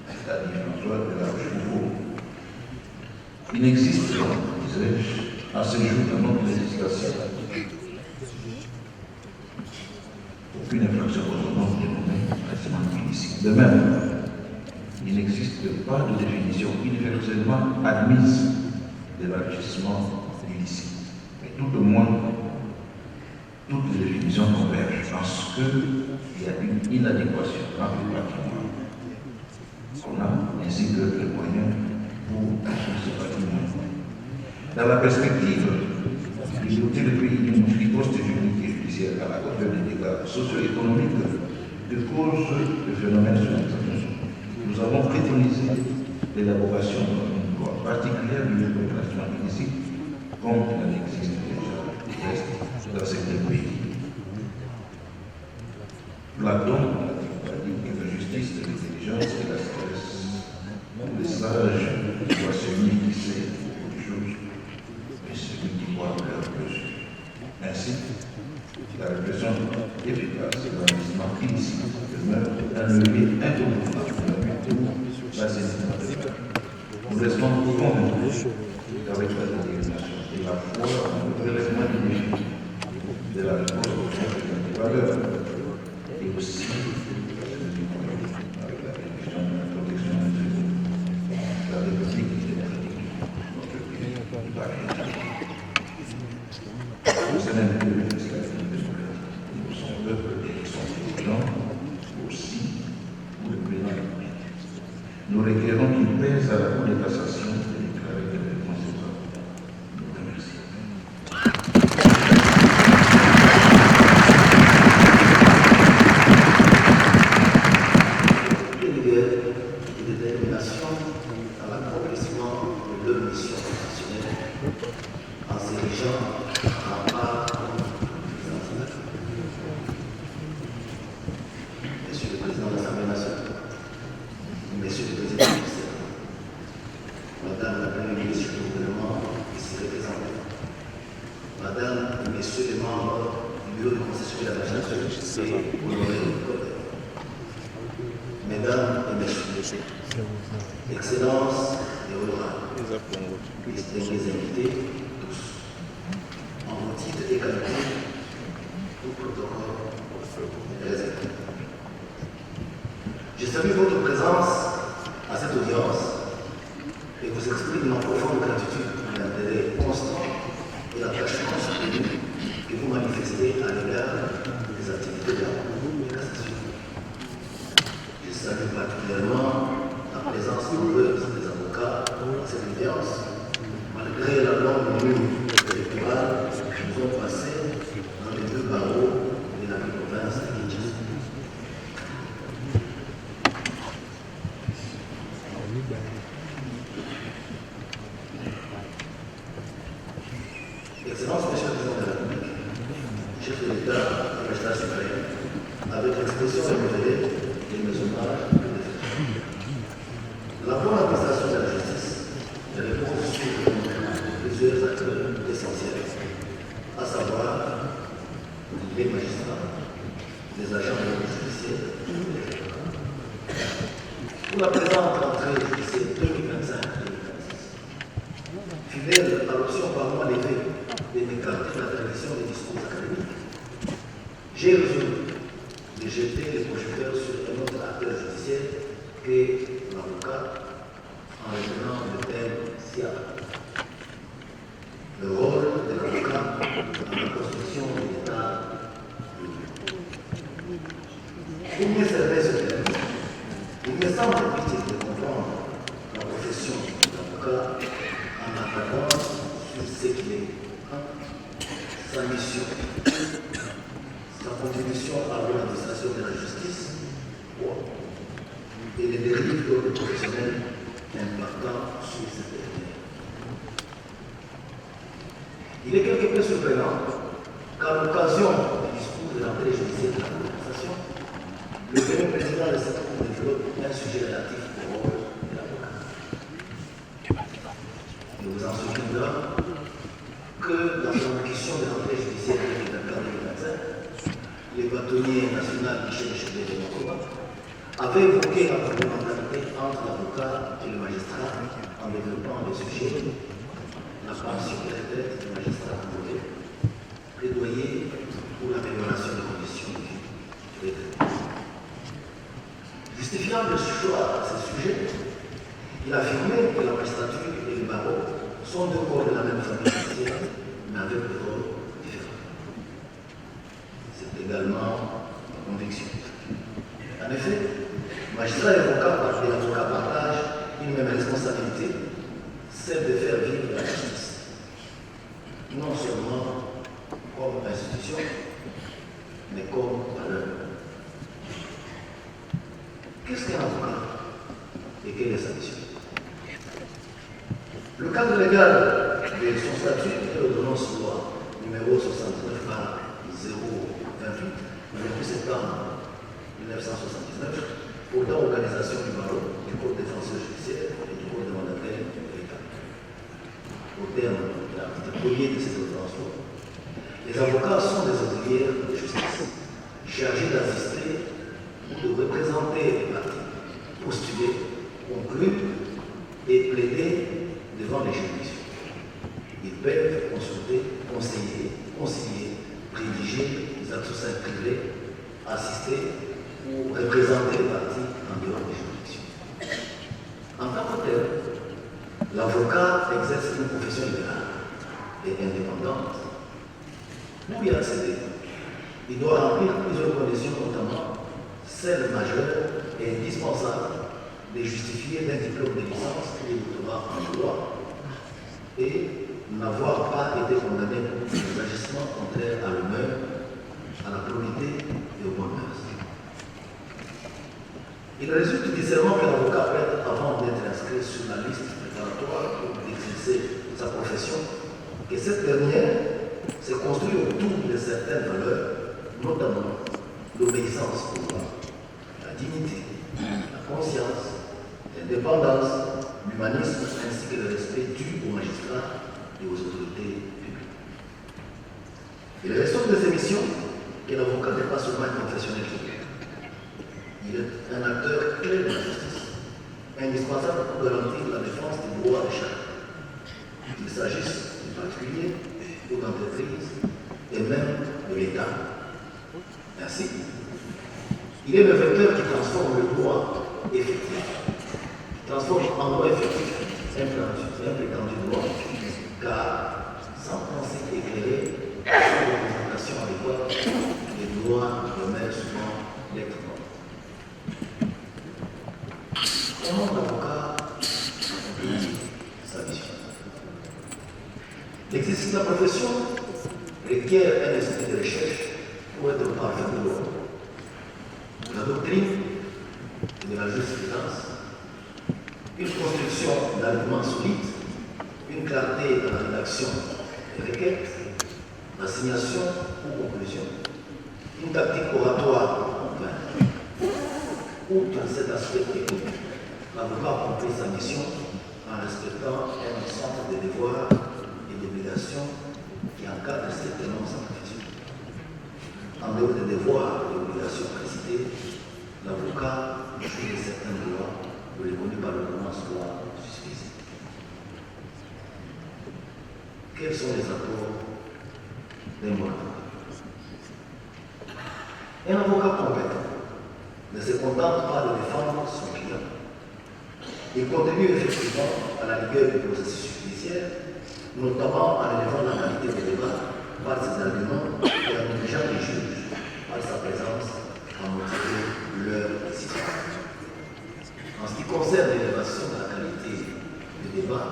C'est-à-dire François de la Rochefoucauld. Il n'existe, disais-je, à ce jour dans notre législation aucune infraction au nom dénommée enrichissement illicite. De même, il n'existe pas de définition universellement admise de l'enrichissement illicite. Mais tout au moins, toutes les définitions convergent parce qu'il y a une inadéquation entre le patrimoine qu'on a ainsi que les moyens pour assurer ce patrimoine. Dans la perspective de doter le pays d'une riposte juridique et judiciaire à la hauteur des dégâts socio-économiques que cause le phénomène surnaturel, nous avons préconisé l'élaboration d'une loi particulière du lutte contre l'enrichissement illicite, comme il en existe déjà dans certains pays. Platon a dit que la justice, l'intelligence et la sagesse, le sage doit celui qui sait beaucoup de choses, mais celui qui voit leur besoin. Ainsi, la répression efficace de l'enrichissement illicite demeure un levier incontournable de la lutte contre l'assainissement de l'État. Nous restons convaincus qu'avec la détermination et la foi dans le relèvement du défi de la réponse aux des valeurs et aussi avec la révision de la protection individuelle, nous requérons qu'il pèse à la Cour de cassation et déclarer concevable. Je vous remercie. De détermination dans l'accomplissement de leur mission professionnelle en s'érigeant en part Monsieur le Président de l'Assemblée nationale, Monsieur le Président du Sénat, Madame la Première ministre du gouvernement ici représentée, Madame et Messieurs les membres du Bureau de concession de la magistrature et honorés collègues, Mesdames et Messieurs, Excellences et honorables, distingués invités, tous, en vos titres et qualités, tout protocole réservé. Je salue votre présence à cette audience et vous exprime ma profonde gratitude pour l'intérêt constant et l'attachement soutenu que vous manifestez à l'égard des activités de la Cour de cassation. Je salue particulièrement la présence nombreuse des avocats à cette audience, malgré la longue nuit électorale que nous avons passée dans les deux barreaux de la province de Kinshasa. Excellence, Monsieur le Président de la République, chef de l'État et magistrat suprême, avec l'expression révélée et mes hommages de défense. La bonne administration de la justice repose sur plusieurs acteurs essentiels, à savoir les magistrats, les agents de la justice, pour la présente rentrée judiciaire 2025-2026. Fidèle à l'option par moi levée de m'écarter de la tradition des discours académiques, j'ai résolu de jeter les projecteurs sur un autre acteur judiciaire qu'est l'avocat, en retenant le thème SIAP. Le rôle de l'avocat dans la construction de l'État. Pour mieux servir ce thème, il me semble utile de comprendre la profession d'avocat en attaquant sur ce qu'il est, sa mission, sa contribution à l'administration de la justice et les dérives d'ordre professionnel impactant sur cette dernière. Il est quelque peu surprenant qu'à l'occasion du discours de l'entrée judiciaire de la Cour de cassation, le premier président de cette Cour développe un sujet relatif au rôle de l'avocat. Il vous en souviendra que dans son question de l'entrée judiciaire de 2024-2025, le bâtonnier national Michel Chevet de Mokoba avait évoqué la complémentarité entre l'avocat et le magistrat en développant le sujet la pension de retraite du magistrat congolais, plaidoyer pour l'amélioration des conditions de vie des retraités. Justifiant le choix à ce sujet, il affirmait que la magistrature et le barreau sont deux corps de la même famille judiciaire, mais avec des rôles différents. C'est également ma conviction. En effet, magistrats et avocats partagent une même responsabilité, celle de faire vivre la justice, non seulement comme institution, mais comme valeur. Qu'est-ce qu'un avocat et quelle est sa mission? Le cadre légal de son statut est l'ordonnance loi numéro 69 028 du 28 septembre 1979 portant organisation du barreau, du corps défenseur judiciaire et du corps de mandataire de l'État. Au terme de l'article 1er de cette ordonnance loi, les avocats sont des auxiliaires de justice chargés d'assister ou de représenter les parties, postuler, conclure et plaider devant les juridictions. Ils peuvent consulter, conseiller, concilier, rédiger des actes sociaux privés, assister ou représenter les parties en dehors des juridictions. En tant que tel, l'avocat exerce une profession libérale et indépendante. Pour y accéder, il doit remplir plusieurs conditions, notamment celle majeure et indispensable de justifier d'un diplôme de licence ou de doctorat en droit et n'avoir pas été condamné pour des agissements contraires à l'honneur, à la probité et aux bonnes mœurs. Il résulte du serment que l'avocat prête avant d'être inscrit sur la liste préparatoire pour exercer sa profession, que cette dernière se construit autour de certaines valeurs, notamment l'obéissance au droit, la dignité, la conscience, l'indépendance, l'humanisme ainsi que le respect dû aux magistrats et aux autorités publiques. Il ressort de ces missions que l'avocat n'est pas seulement un professionnel public. Il est un acteur clé de la justice, indispensable pour garantir la défense des droits de chacun, qu'il s'agisse du particulier ou d'entreprise et même de l'État. Ainsi, il est le vecteur qui transforme le droit effectif, qui transforme en droit effectif un prétendu droit, car sans pensée éclairée, sans représentation adéquate, les droits demeurent souvent lettres mortes. Comment l'avocat accomplit sa mission? L'exercice de la profession requiert un esprit de recherche pour être parfait de l'ordre. La doctrine et de la jurisprudence, une construction d'arguments solides, une clarté dans la rédaction des requêtes, l'assignation ou conclusion, une tactique oratoire pour convaincre. Outre cet aspect technique, l'avocat accomplit sa mission en respectant un ensemble de devoirs et d'obligations qui encadrent strictement sa profession. En dehors des devoirs et obligations précités, l'avocat jouit de certains droits reconnus par l'ordonnance loi susvisée. Quels sont les apports d'un bon avocat? Un avocat compétent ne se contente pas de défendre son client. Il contribue effectivement à la rigueur du processus judiciaire, notamment en élevant la qualité des débats par ses arguments et en obligeant les juges par sa présence à motiver leur décision. En ce qui concerne l'élévation de la qualité du débat,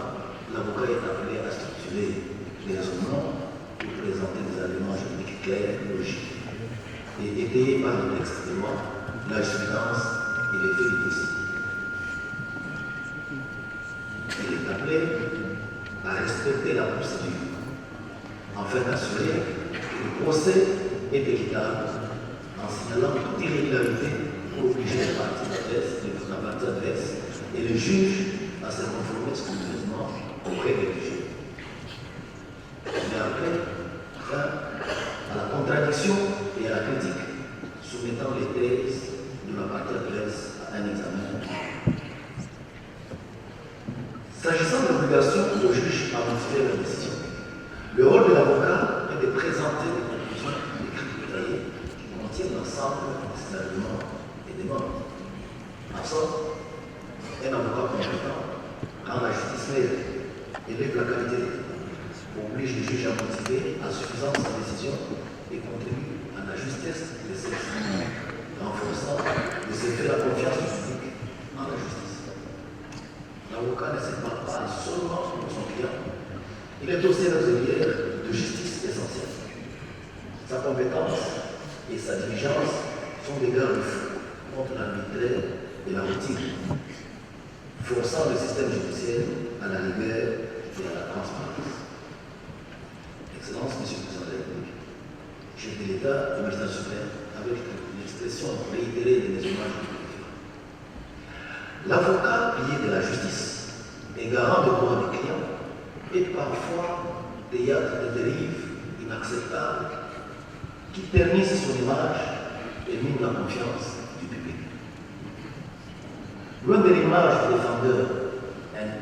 l'avocat est appelé à structurer les raisonnements pour présenter des arguments juridiques clairs, logiques et étayés par le texte de loi, la jurisprudence et les faits du dossier. Il est appelé à respecter la procédure afin d'assurer que le procès est équitable en signalant toute irrégularité pour obliger la partie adverse et le juge à se conformer scrupuleusement aux règles du jeu. Il est appelé enfin à la contradiction et à la critique, soumettant les thèses de la partie adverse à un examen. S'agissant de l'obligation au juge à motiver la décision, le rôle de l'avocat est de présenter des conclusions écrites détaillées qui contiennent l'ensemble de ces arguments et des membres. En somme, un avocat compétent, quand la justice élève la qualité des débats, oblige le juge à motiver à suffisance sa décision et contribue à la justesse de celle-ci, renforçant de se faire la confiance du public en la justice. L'avocat ne se parle pas seulement pour son client, il est aussi un auxiliaire de justice essentielle. Sa compétence et sa diligence sont des garde-fous contre l'arbitraire et la routine, forçant le système judiciaire à la rigueur et à la transparence. Excellence, Monsieur le Président de la République, chef de l'État et magistrat suprême, avec l'expression réitérée des hommages du préfet. L'avocat pilier de la justice et garant des droits des clients est parfois théâtre de dérives inacceptables qui ternissent son image et minent la confiance du public. Loin de l'image du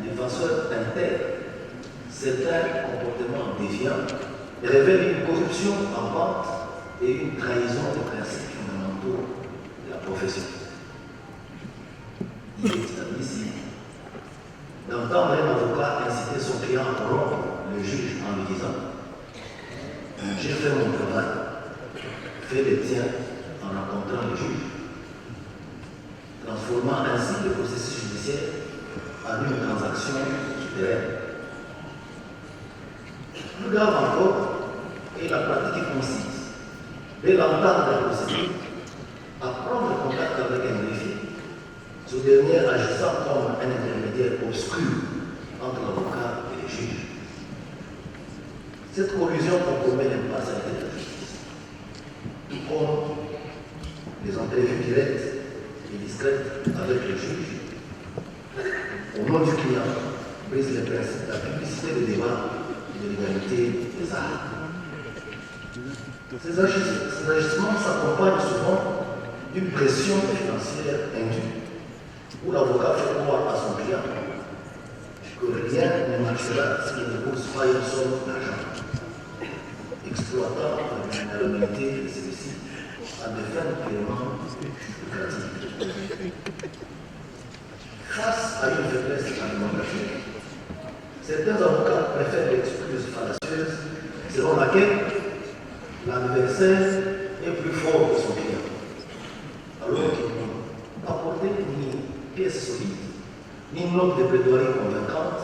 défenseur intègre, certains comportements déviants révèlent une corruption en pente et une trahison des principes fondamentaux de la profession. Il est admissible d'entendre un avocat inciter son client à rompre le juge en lui disant « J'ai fait mon travail, fais le tien en rencontrant le juge », transformant ainsi le processus judiciaire judiciaire en une transaction souterraine. Plus grave encore est la pratique qui consiste, dès l'entente de la procédure, à prendre contact avec un greffier, ce dernier agissant comme un intermédiaire obscur entre l'avocat et le juge. Cette collusion compromet l'impartialité de la justice, tout comme les entrevues directes et discrètes avec le juge, au nom du client, brise les principes de la publicité des débats et de l'égalité des arts. Ces agissements s'accompagnent souvent d'une pression financière indue, où l'avocat fait croire à son client que rien ne marchera s'il ne pose pas une somme d'argent, exploitant la vulnérabilité de celui-ci à des fins de paiement lucratives. Face à une faiblesse argumentative, certains avocats préfèrent l'excuse fallacieuse selon laquelle l'adversaire est plus fort que son client, alors qu'ils n'ont apporté ni pièces solides, ni une note de plaidoirie convaincante,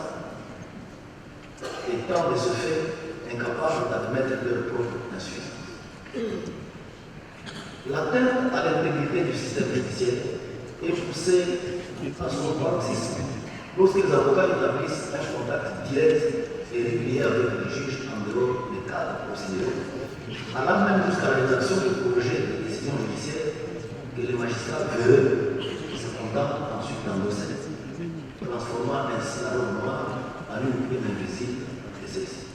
étant de ce fait incapables d'admettre leur propre insuffisance. L'atteinte à l'intégrité du système judiciaire est poussée à son paroxysme lorsque les avocats établissent un contact direct et régulier avec les juges en dehors des cadres procéduraux, allant même jusqu'à la rédaction de projets de décision judiciaire que les magistrats veulent se contentent ensuite d'endosser, transformant ainsi la robe noire en une plume invisible de celle-ci.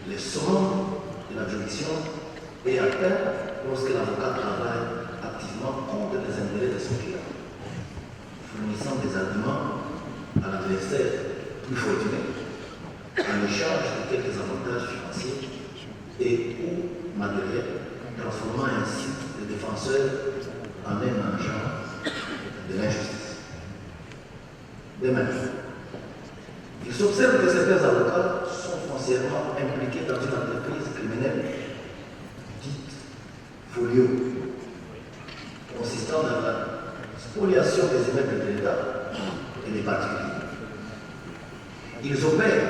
Le summum de la juridiction est atteint lorsque l'avocat travaille activement contre les intérêts de son client, fournissant des arguments à l'adversaire plus fortuné en échange de quelques avantages financiers et ou matériels, transformant ainsi le défenseur en un agent de l'injustice. De même, il s'observe que certains avocats sont foncièrement impliqués dans une entreprise criminelle dite folio, consistant dans la spoliation des immeubles de l'État et des particuliers. Ils opèrent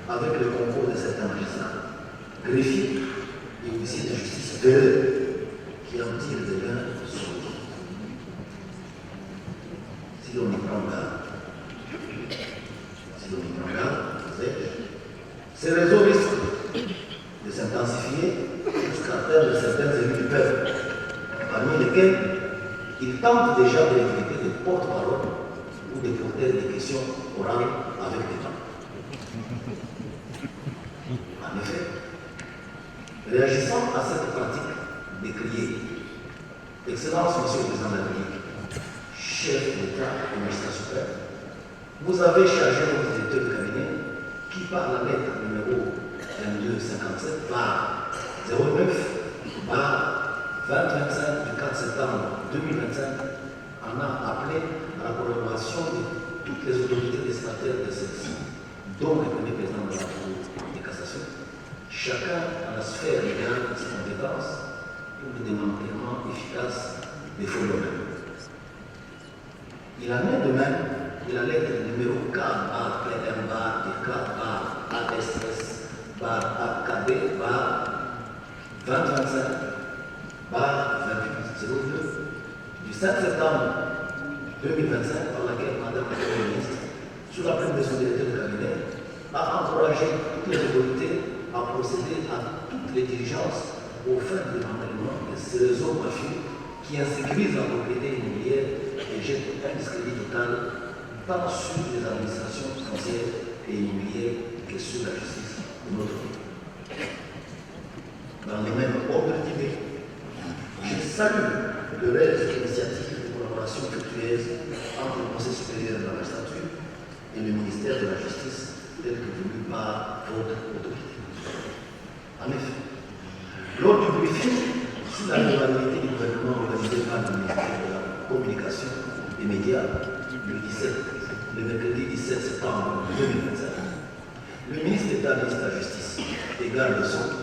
avec le concours de certains magistrats, greffiers et officiers de justice véreux qui en tirent des gains sur eux. Si l'on y prend garde, ces réseaux risquent de s'intensifier jusqu'à atteindre certains élus du peuple, parmi lesquels ils tentent déjà de l'éviter des porte-parole ou de porter des questions orales avec l'État. En effet, réagissant à cette pratique décriée, Excellence, Monsieur le Président de la République, chef d'État et magistrat suprême, vous avez chargé votre directeur de cabinet qui, par la lettre numéro 2257 par 09 par 2025 du 4 septembre 2025 en a appelé à la collaboration de toutes les autorités destinataires de celle-ci, dont le premier président de la Cour de cassation, chacun à la sphère légale de ses compétences pour le démantèlement efficace des faux domaines. Il en est de même de la lettre numéro 4 par PM bar D4 par ASS par AKD par 2025 par 2802 du 5 septembre 2025 par laquelle Madame la Première ministre, sous la plume de son directeur de cabinet, a encouragé toutes les autorités à procéder à toutes les diligences au fin du démantèlement de ces réseaux mafieux qui insécurisent la propriété immobilière et jettent un discrédit total tant sur les administrations foncières et immobilières que sur la justice de notre pays. Dans les mêmes ordres d'idées, je salue de réelles initiatives de collaboration fructueuse entre le Conseil supérieur de la magistrature et le ministère de la Justice, tel que voulu par votre autorité. En effet, lors du briefing sur la globalité du gouvernement organisé par le ministère de la Communication et Médias, le mercredi 17 septembre 2025, le ministre d'État, ministre de la Justice et garde des Sceaux,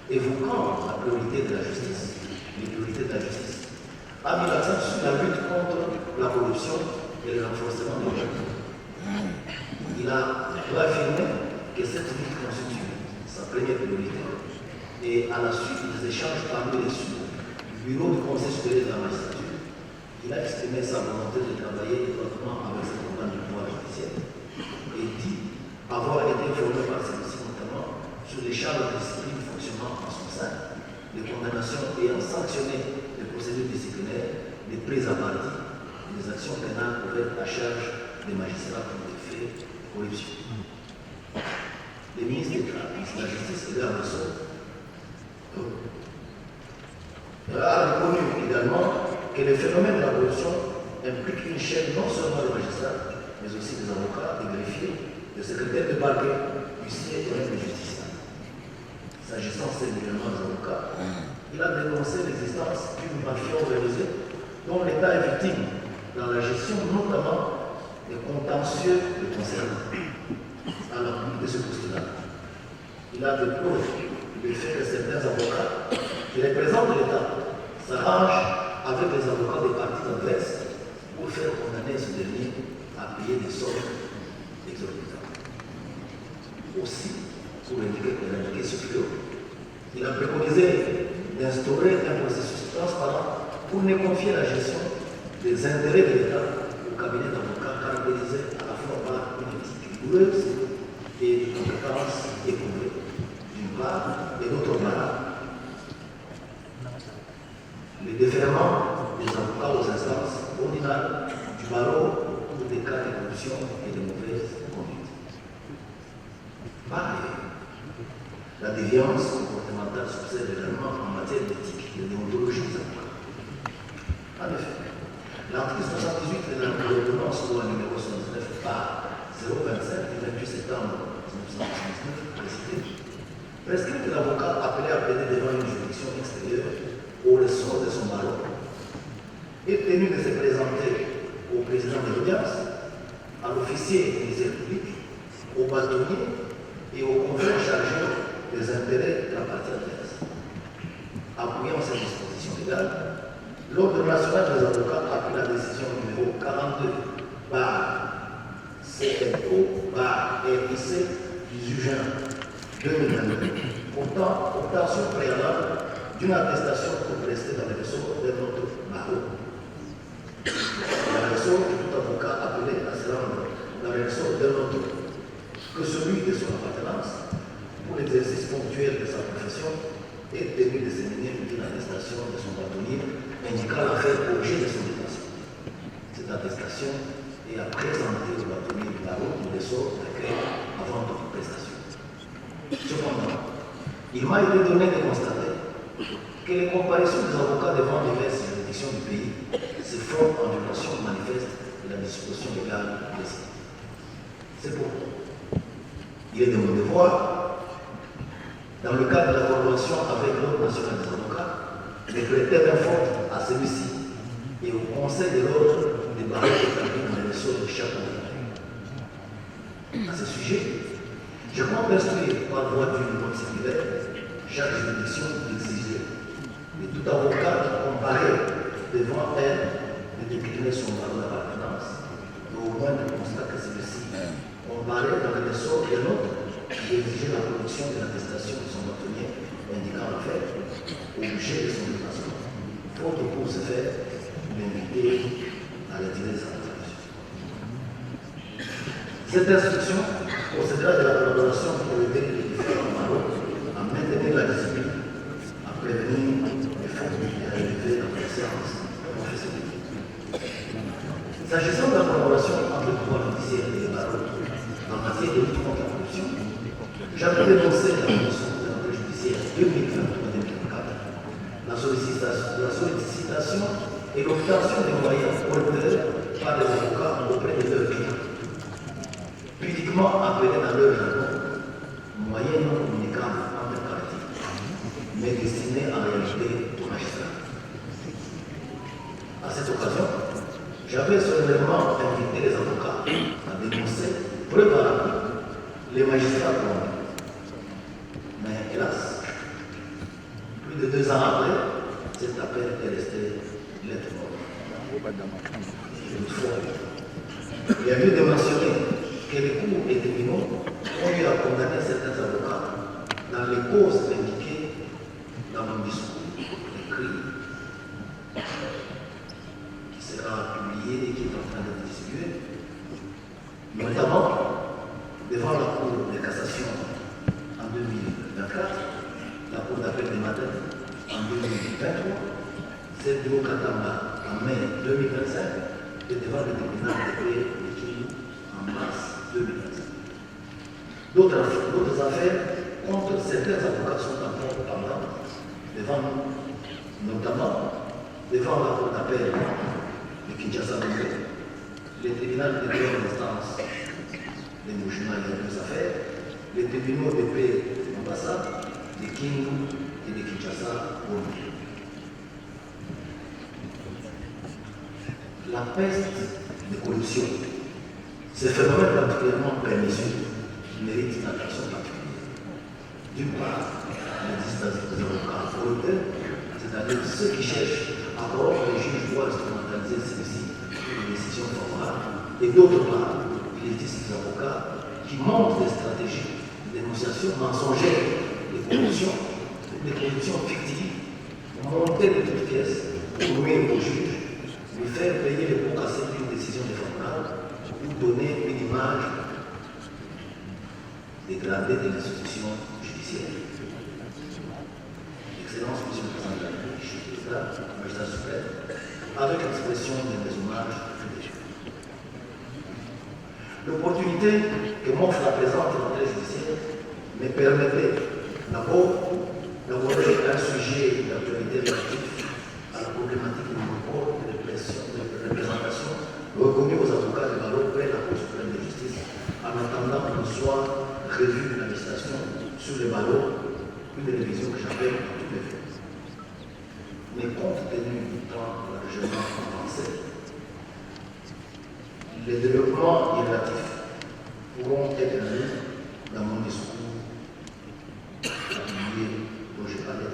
évoquant la priorité de la justice, les priorités de la justice, a mis l'accent sur la lutte contre la corruption corruption et le renforcement de l'ordre. Il a affirmé que cette lutte constitue sa première priorité et à la suite des échanges parmi les sous du bureau du Conseil supérieur de la magistrature, il a exprimé sa volonté de travailler étroitement avec ses organes du pouvoir judiciaire et dit avoir été informé par celui-ci notamment sur les charges de discipline fonctionnant en son sein, les condamnations ayant sanctionné les procédures disciplinaires, les prises à partie et les actions pénales ouvertes à charge des magistrats pour des faits de corruption. Le ministre de la Justice et de la Ressort a reconnu également que le phénomène de la corruption implique une chaîne non seulement des magistrats, mais aussi des avocats, des greffiers, des secrétaires de parquet, huissiers et même des justiciables. S'agissant singulièrement des avocats, il a dénoncé l'existence d'une mafia organisée dont l'État est victime dans la gestion notamment des contentieux de concernant. À l'appui de ce postulat, il a déploré le fait que certains avocats qui représentent l'État s'arrangent avec les avocats des partis adverses pour faire condamner ce dernier à payer des sommes exorbitantes. Aussi, pour éradiquer ce fléau, il a préconisé d'instaurer un processus transparent pour ne confier la gestion des intérêts de l'État au cabinet d'avocats caractérisé à la fois par une éthique rigoureuse et une compétence éprouvée, d'une part, et d'autre part, le déferlement des avocats aux instances ordinales du barreau pour des cas de corruption et de mauvaise conduite. Par ailleurs, la déviance comportementale s'observe également en matière d'éthique et de déontologie des avocats. En effet, l'article 78 de l'ordonnance loi numéro 79 par 025 du 28 septembre 1979 précité prescrit que l'avocat appelé à plaider devant une juridiction extérieure au ressort de son barreau est tenu de se présenter au président de l'audience, à l'officier ministère public, au bâtonnier et au confrère chargé des intérêts de la partie adverse. Appuyant cette disposition légale, l'Ordre national des avocats a pris la décision numéro 42 par CNO par RIC du juin 2022 portant obtention préalable d'une attestation pour rester dans le ressort de notre barreau. Dans le ressort de tout avocat appelé à se rendre dans le ressort de notre que celui de son appartenance pour l'exercice ponctuel de sa profession est tenu de se munir d'une attestation de son bâtonnier indiquant l'affaire objet de son détention. Cette attestation est à présenter au bâtonnier du barreau pour le ressort requis avant toute prestation. Cependant, il m'a été donné de constater que les comparaisons des avocats devant diverses juridictions du pays se font en violation manifeste de la disposition légale précitée. C'est pourquoi il est de mon devoir, dans le cadre de la convention avec l'Ordre national des avocats, de prêter main forte à celui-ci et au Conseil de l'ordre des barreaux établis dans les ressorts de chaque avocat. À ce sujet, je compte instruire par voie d'une note circulaire chaque juridiction d'exiger de tout avocat qui comparaît devant elle de décliner son barreau d'appartenance, et au moins de constater que celui-ci comparaît dans le ressort de l'autre d'exiger la production de l'attestation de son bâtonnier indiquant le fait objet de son déplacement, faute pour ce faire l'inviter à retirer sa attestation. Cette instruction procédera de la collaboration pour aider les différents barreaux à maintenir la discipline, à prévenir les fautes et à élever la conscience professionnelle. S'agissant de la collaboration entre le pouvoir judiciaire et les barreaux en matière de lutte contre la corruption, j'avais dénoncé la commission de l'enquête judiciaire 2023-2024, la sollicitation et l'obtention des moyens volontaires par les avocats auprès de leurs clients, pudiquement appelés dans leur jargon moyens non communicables entre parties, mais destinés en réalité aux magistrats. À cette occasion, j'avais solennellement invité les avocats à dénoncer, preuve à l'appui, les magistrats corrompus. Mais hélas, plus de 2 ans après, cet appel est resté lettre morte. une fois. Il a lieu de mentionner que les cours et tribunaux ont eu à condamner certains avocats dans les causes indiquées dans mon discours écrit, qui sera publié et qui est en train d'être distribué, notamment devant la Cour de cassation en 2024, la Cour d'appel de Madrid en 2023, celle de Okatamba en mai 2025 et devant le tribunal de paix de Kinshasa en mars 2025. D'autres affaires contre certains avocats sont encore pendantes devant nous, notamment devant la Cour d'appel de Kinshasa, le tribunal de première instance de Mouchima et d'autres affaires, les tribunaux de paix de Mombasa, de Kingu et de Kinshasa au Mali. La peste de corruption, ce phénomène particulièrement pernicieux, mérite une attention particulière. D'une part, il existe des avocats corrupteurs, c'est-à-dire ceux qui cherchent à corrompre les juges doivent instrumentaliser celles-ci pour des décisions favorables. Et d'autre part, il existe des avocats qui montrent des stratégies de dénonciation mensongères, de corruption fictive, montées de toutes pièces pour nuire aux juges, lui faire payer les pots cassés d'une décision défavorable ou donner une image dégradée de l'institution judiciaire. Excellence, Monsieur le Président de la République, chef de l'État, magistrat suprême, avec l'expression de mes hommages judiciaires. L'opportunité que m'offre la présente rentrée judiciaire me permettait d'abord d'aborder un sujet d'actualité relatif à la problématique du monopole de représentation reconnu aux avocats de valeur près de la Cour suprême de justice en attendant que soit revue la législation sur les valeurs, une révision que j'appelle en toutes les formes. Mais compte tenu du temps largement avancé, les développements irrelatifs pourront être lus dans mon discours appuyé dont j'ai parlé.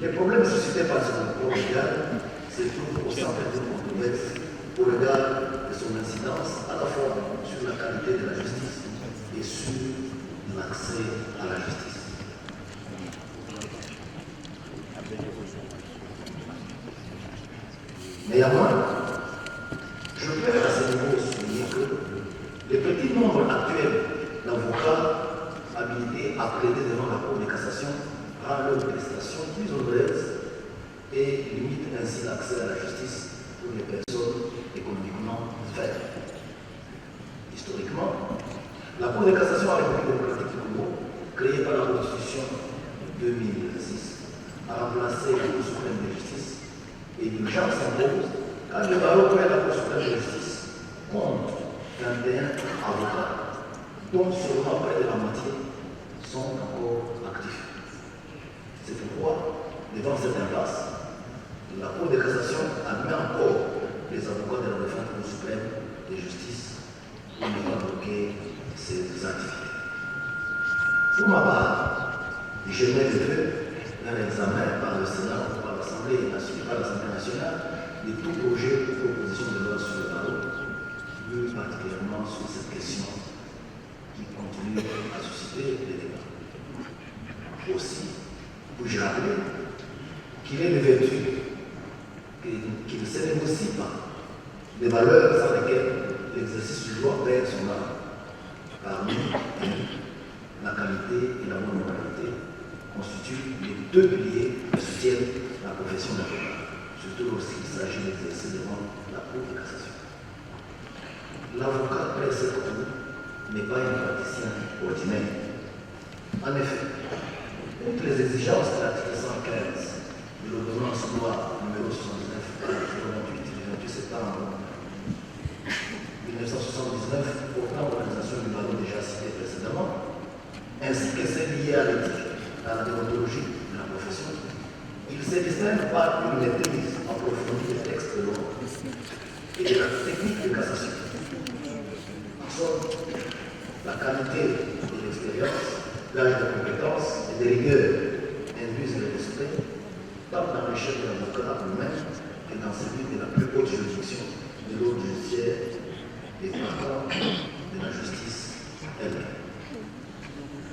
Les problèmes suscités par ce concours légal se trouvent au centre de controverse au regard de son incidence à la fois sur la qualité de la justice et sur l'accès à la justice. Néanmoins, je peux à ce niveau souligner que le petit nombre actuel d'avocats habilités à plaider devant la Cour de cassation rend leur prestation plus onéreuse et limite ainsi l'accès à la justice pour les personnes économiquement faibles. Historiquement, la Cour de cassation a République démocratique du Congo, créée par la Constitution de 2006, a remplacé la Cour suprême de justice et l'urgence s'impose quand le barreau près la Cour suprême de justice compte 21 avocats, dont seulement près de la moitié sont encore actifs. C'est pourquoi, devant cette impasse, la Cour de cassation admet encore les avocats de la défense Cour suprême de justice pour ne pas bloquer ces activités. Pour ma part, je mets de vœux un examen par le Sénat ou par l'Assemblée nationale de tout projet ou proposition de loi sur le barreau, plus particulièrement sur cette question qui continue à susciter des débats. Aussi, puis-je rappeler qu'il est de vertu qu'il ne se négocie pas des valeurs sans lesquelles l'exercice du droit perd son âme. Parmi la qualité et la bonne moralité constituent les deux piliers qui soutiennent la profession d'avocat, surtout lorsqu'il s'agit d'exercer devant la Cour de cassation. L'avocat près cette cour n'est pas un praticien ordinaire. En effet, outre les exigences de l'article 115 de l'ordonnance loi numéro 79 du 28 septembre 1979 portant l'organisation du barreau déjà cité précédemment, ainsi que celles liées à l'éthique, à la déontologie de la profession, il se distingue par une maîtrise approfondie des textes de loi et de la technique de cassation. En somme, la qualité de l'expérience, l'âge de compétence et de rigueur induisent le respect, tant dans l'échelle de l'avocat lui-même et dans celui de la plus haute juridiction de l'ordre judiciaire et partant de la justice elle-même.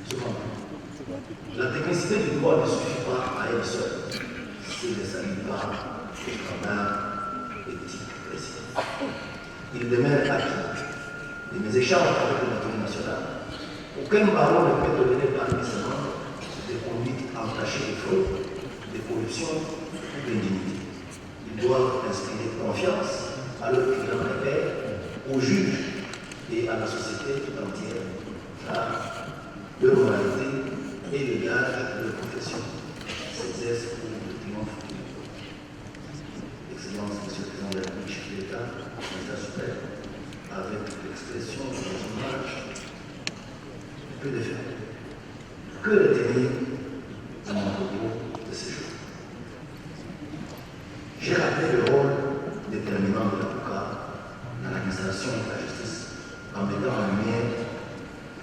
Cependant, la technicité du droit ne suffit pas à elle seule s'il ne s'allie pas au standard éthique précis. Il demeure acquis de mes échanges avec le Notaire national. Aucun baron ne peut tolérer parmi ses membres des conduites entachées de fraude, de corruption ou d'indignité. Ils doivent inspirer confiance à leurs clients et pairs, aux juges et à la société tout entière, car leur moralité et le gage de leur profession s'exercent pour le triomphe du peuple. Excellence, Monsieur le Président de la République, chef de l'État, Magistrat suprême, avec l'expression de nos hommages, peu de faire. Que retenir dans mon propos de ce jour? J'ai rappelé le rôle déterminant de l'avocat dans l'administration de la justice en mettant en lumière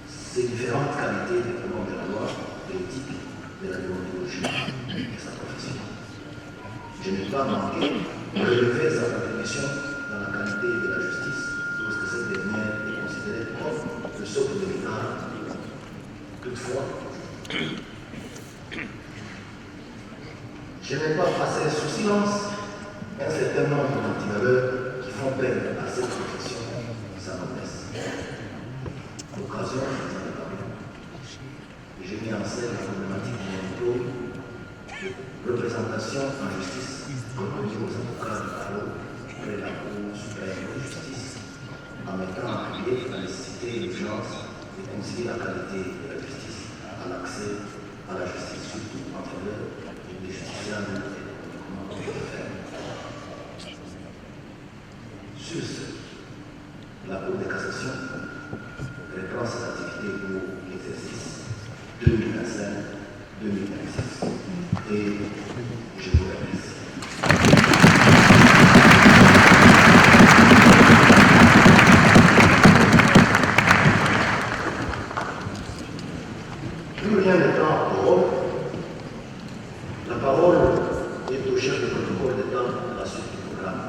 ses différentes qualités de commande de la loi, de l'éthique, de la déontologie de sa profession. Je n'ai pas manqué de relever sa contribution dans la qualité de la justice lorsque cette dernière est considérée comme le socle de l'État. Toutefois, je n'ai pas passé sous silence un certain nombre d'antivaleurs qui font peine à cette profession sa noblesse. L'occasion, j'ai mis en scène la problématique du monopole de représentation en justice reconnue aux avocats de barreau près la Cour suprême de justice, en mettant en relief la nécessité et l'urgence de concilier la qualité de la justice à l'accès à la justice, surtout en faveur des justiciables et des fermes. Sur ce, la Cour de cassation reprend cette activité pour l'exercice 2025-2026. Et je vous remercie. Plus rien n'étant en parole, la parole est au chef de protocole d'État pour la suite du programme.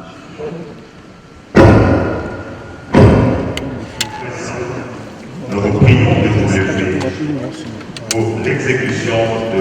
Nous vous prions de vous lever pour l'exécution de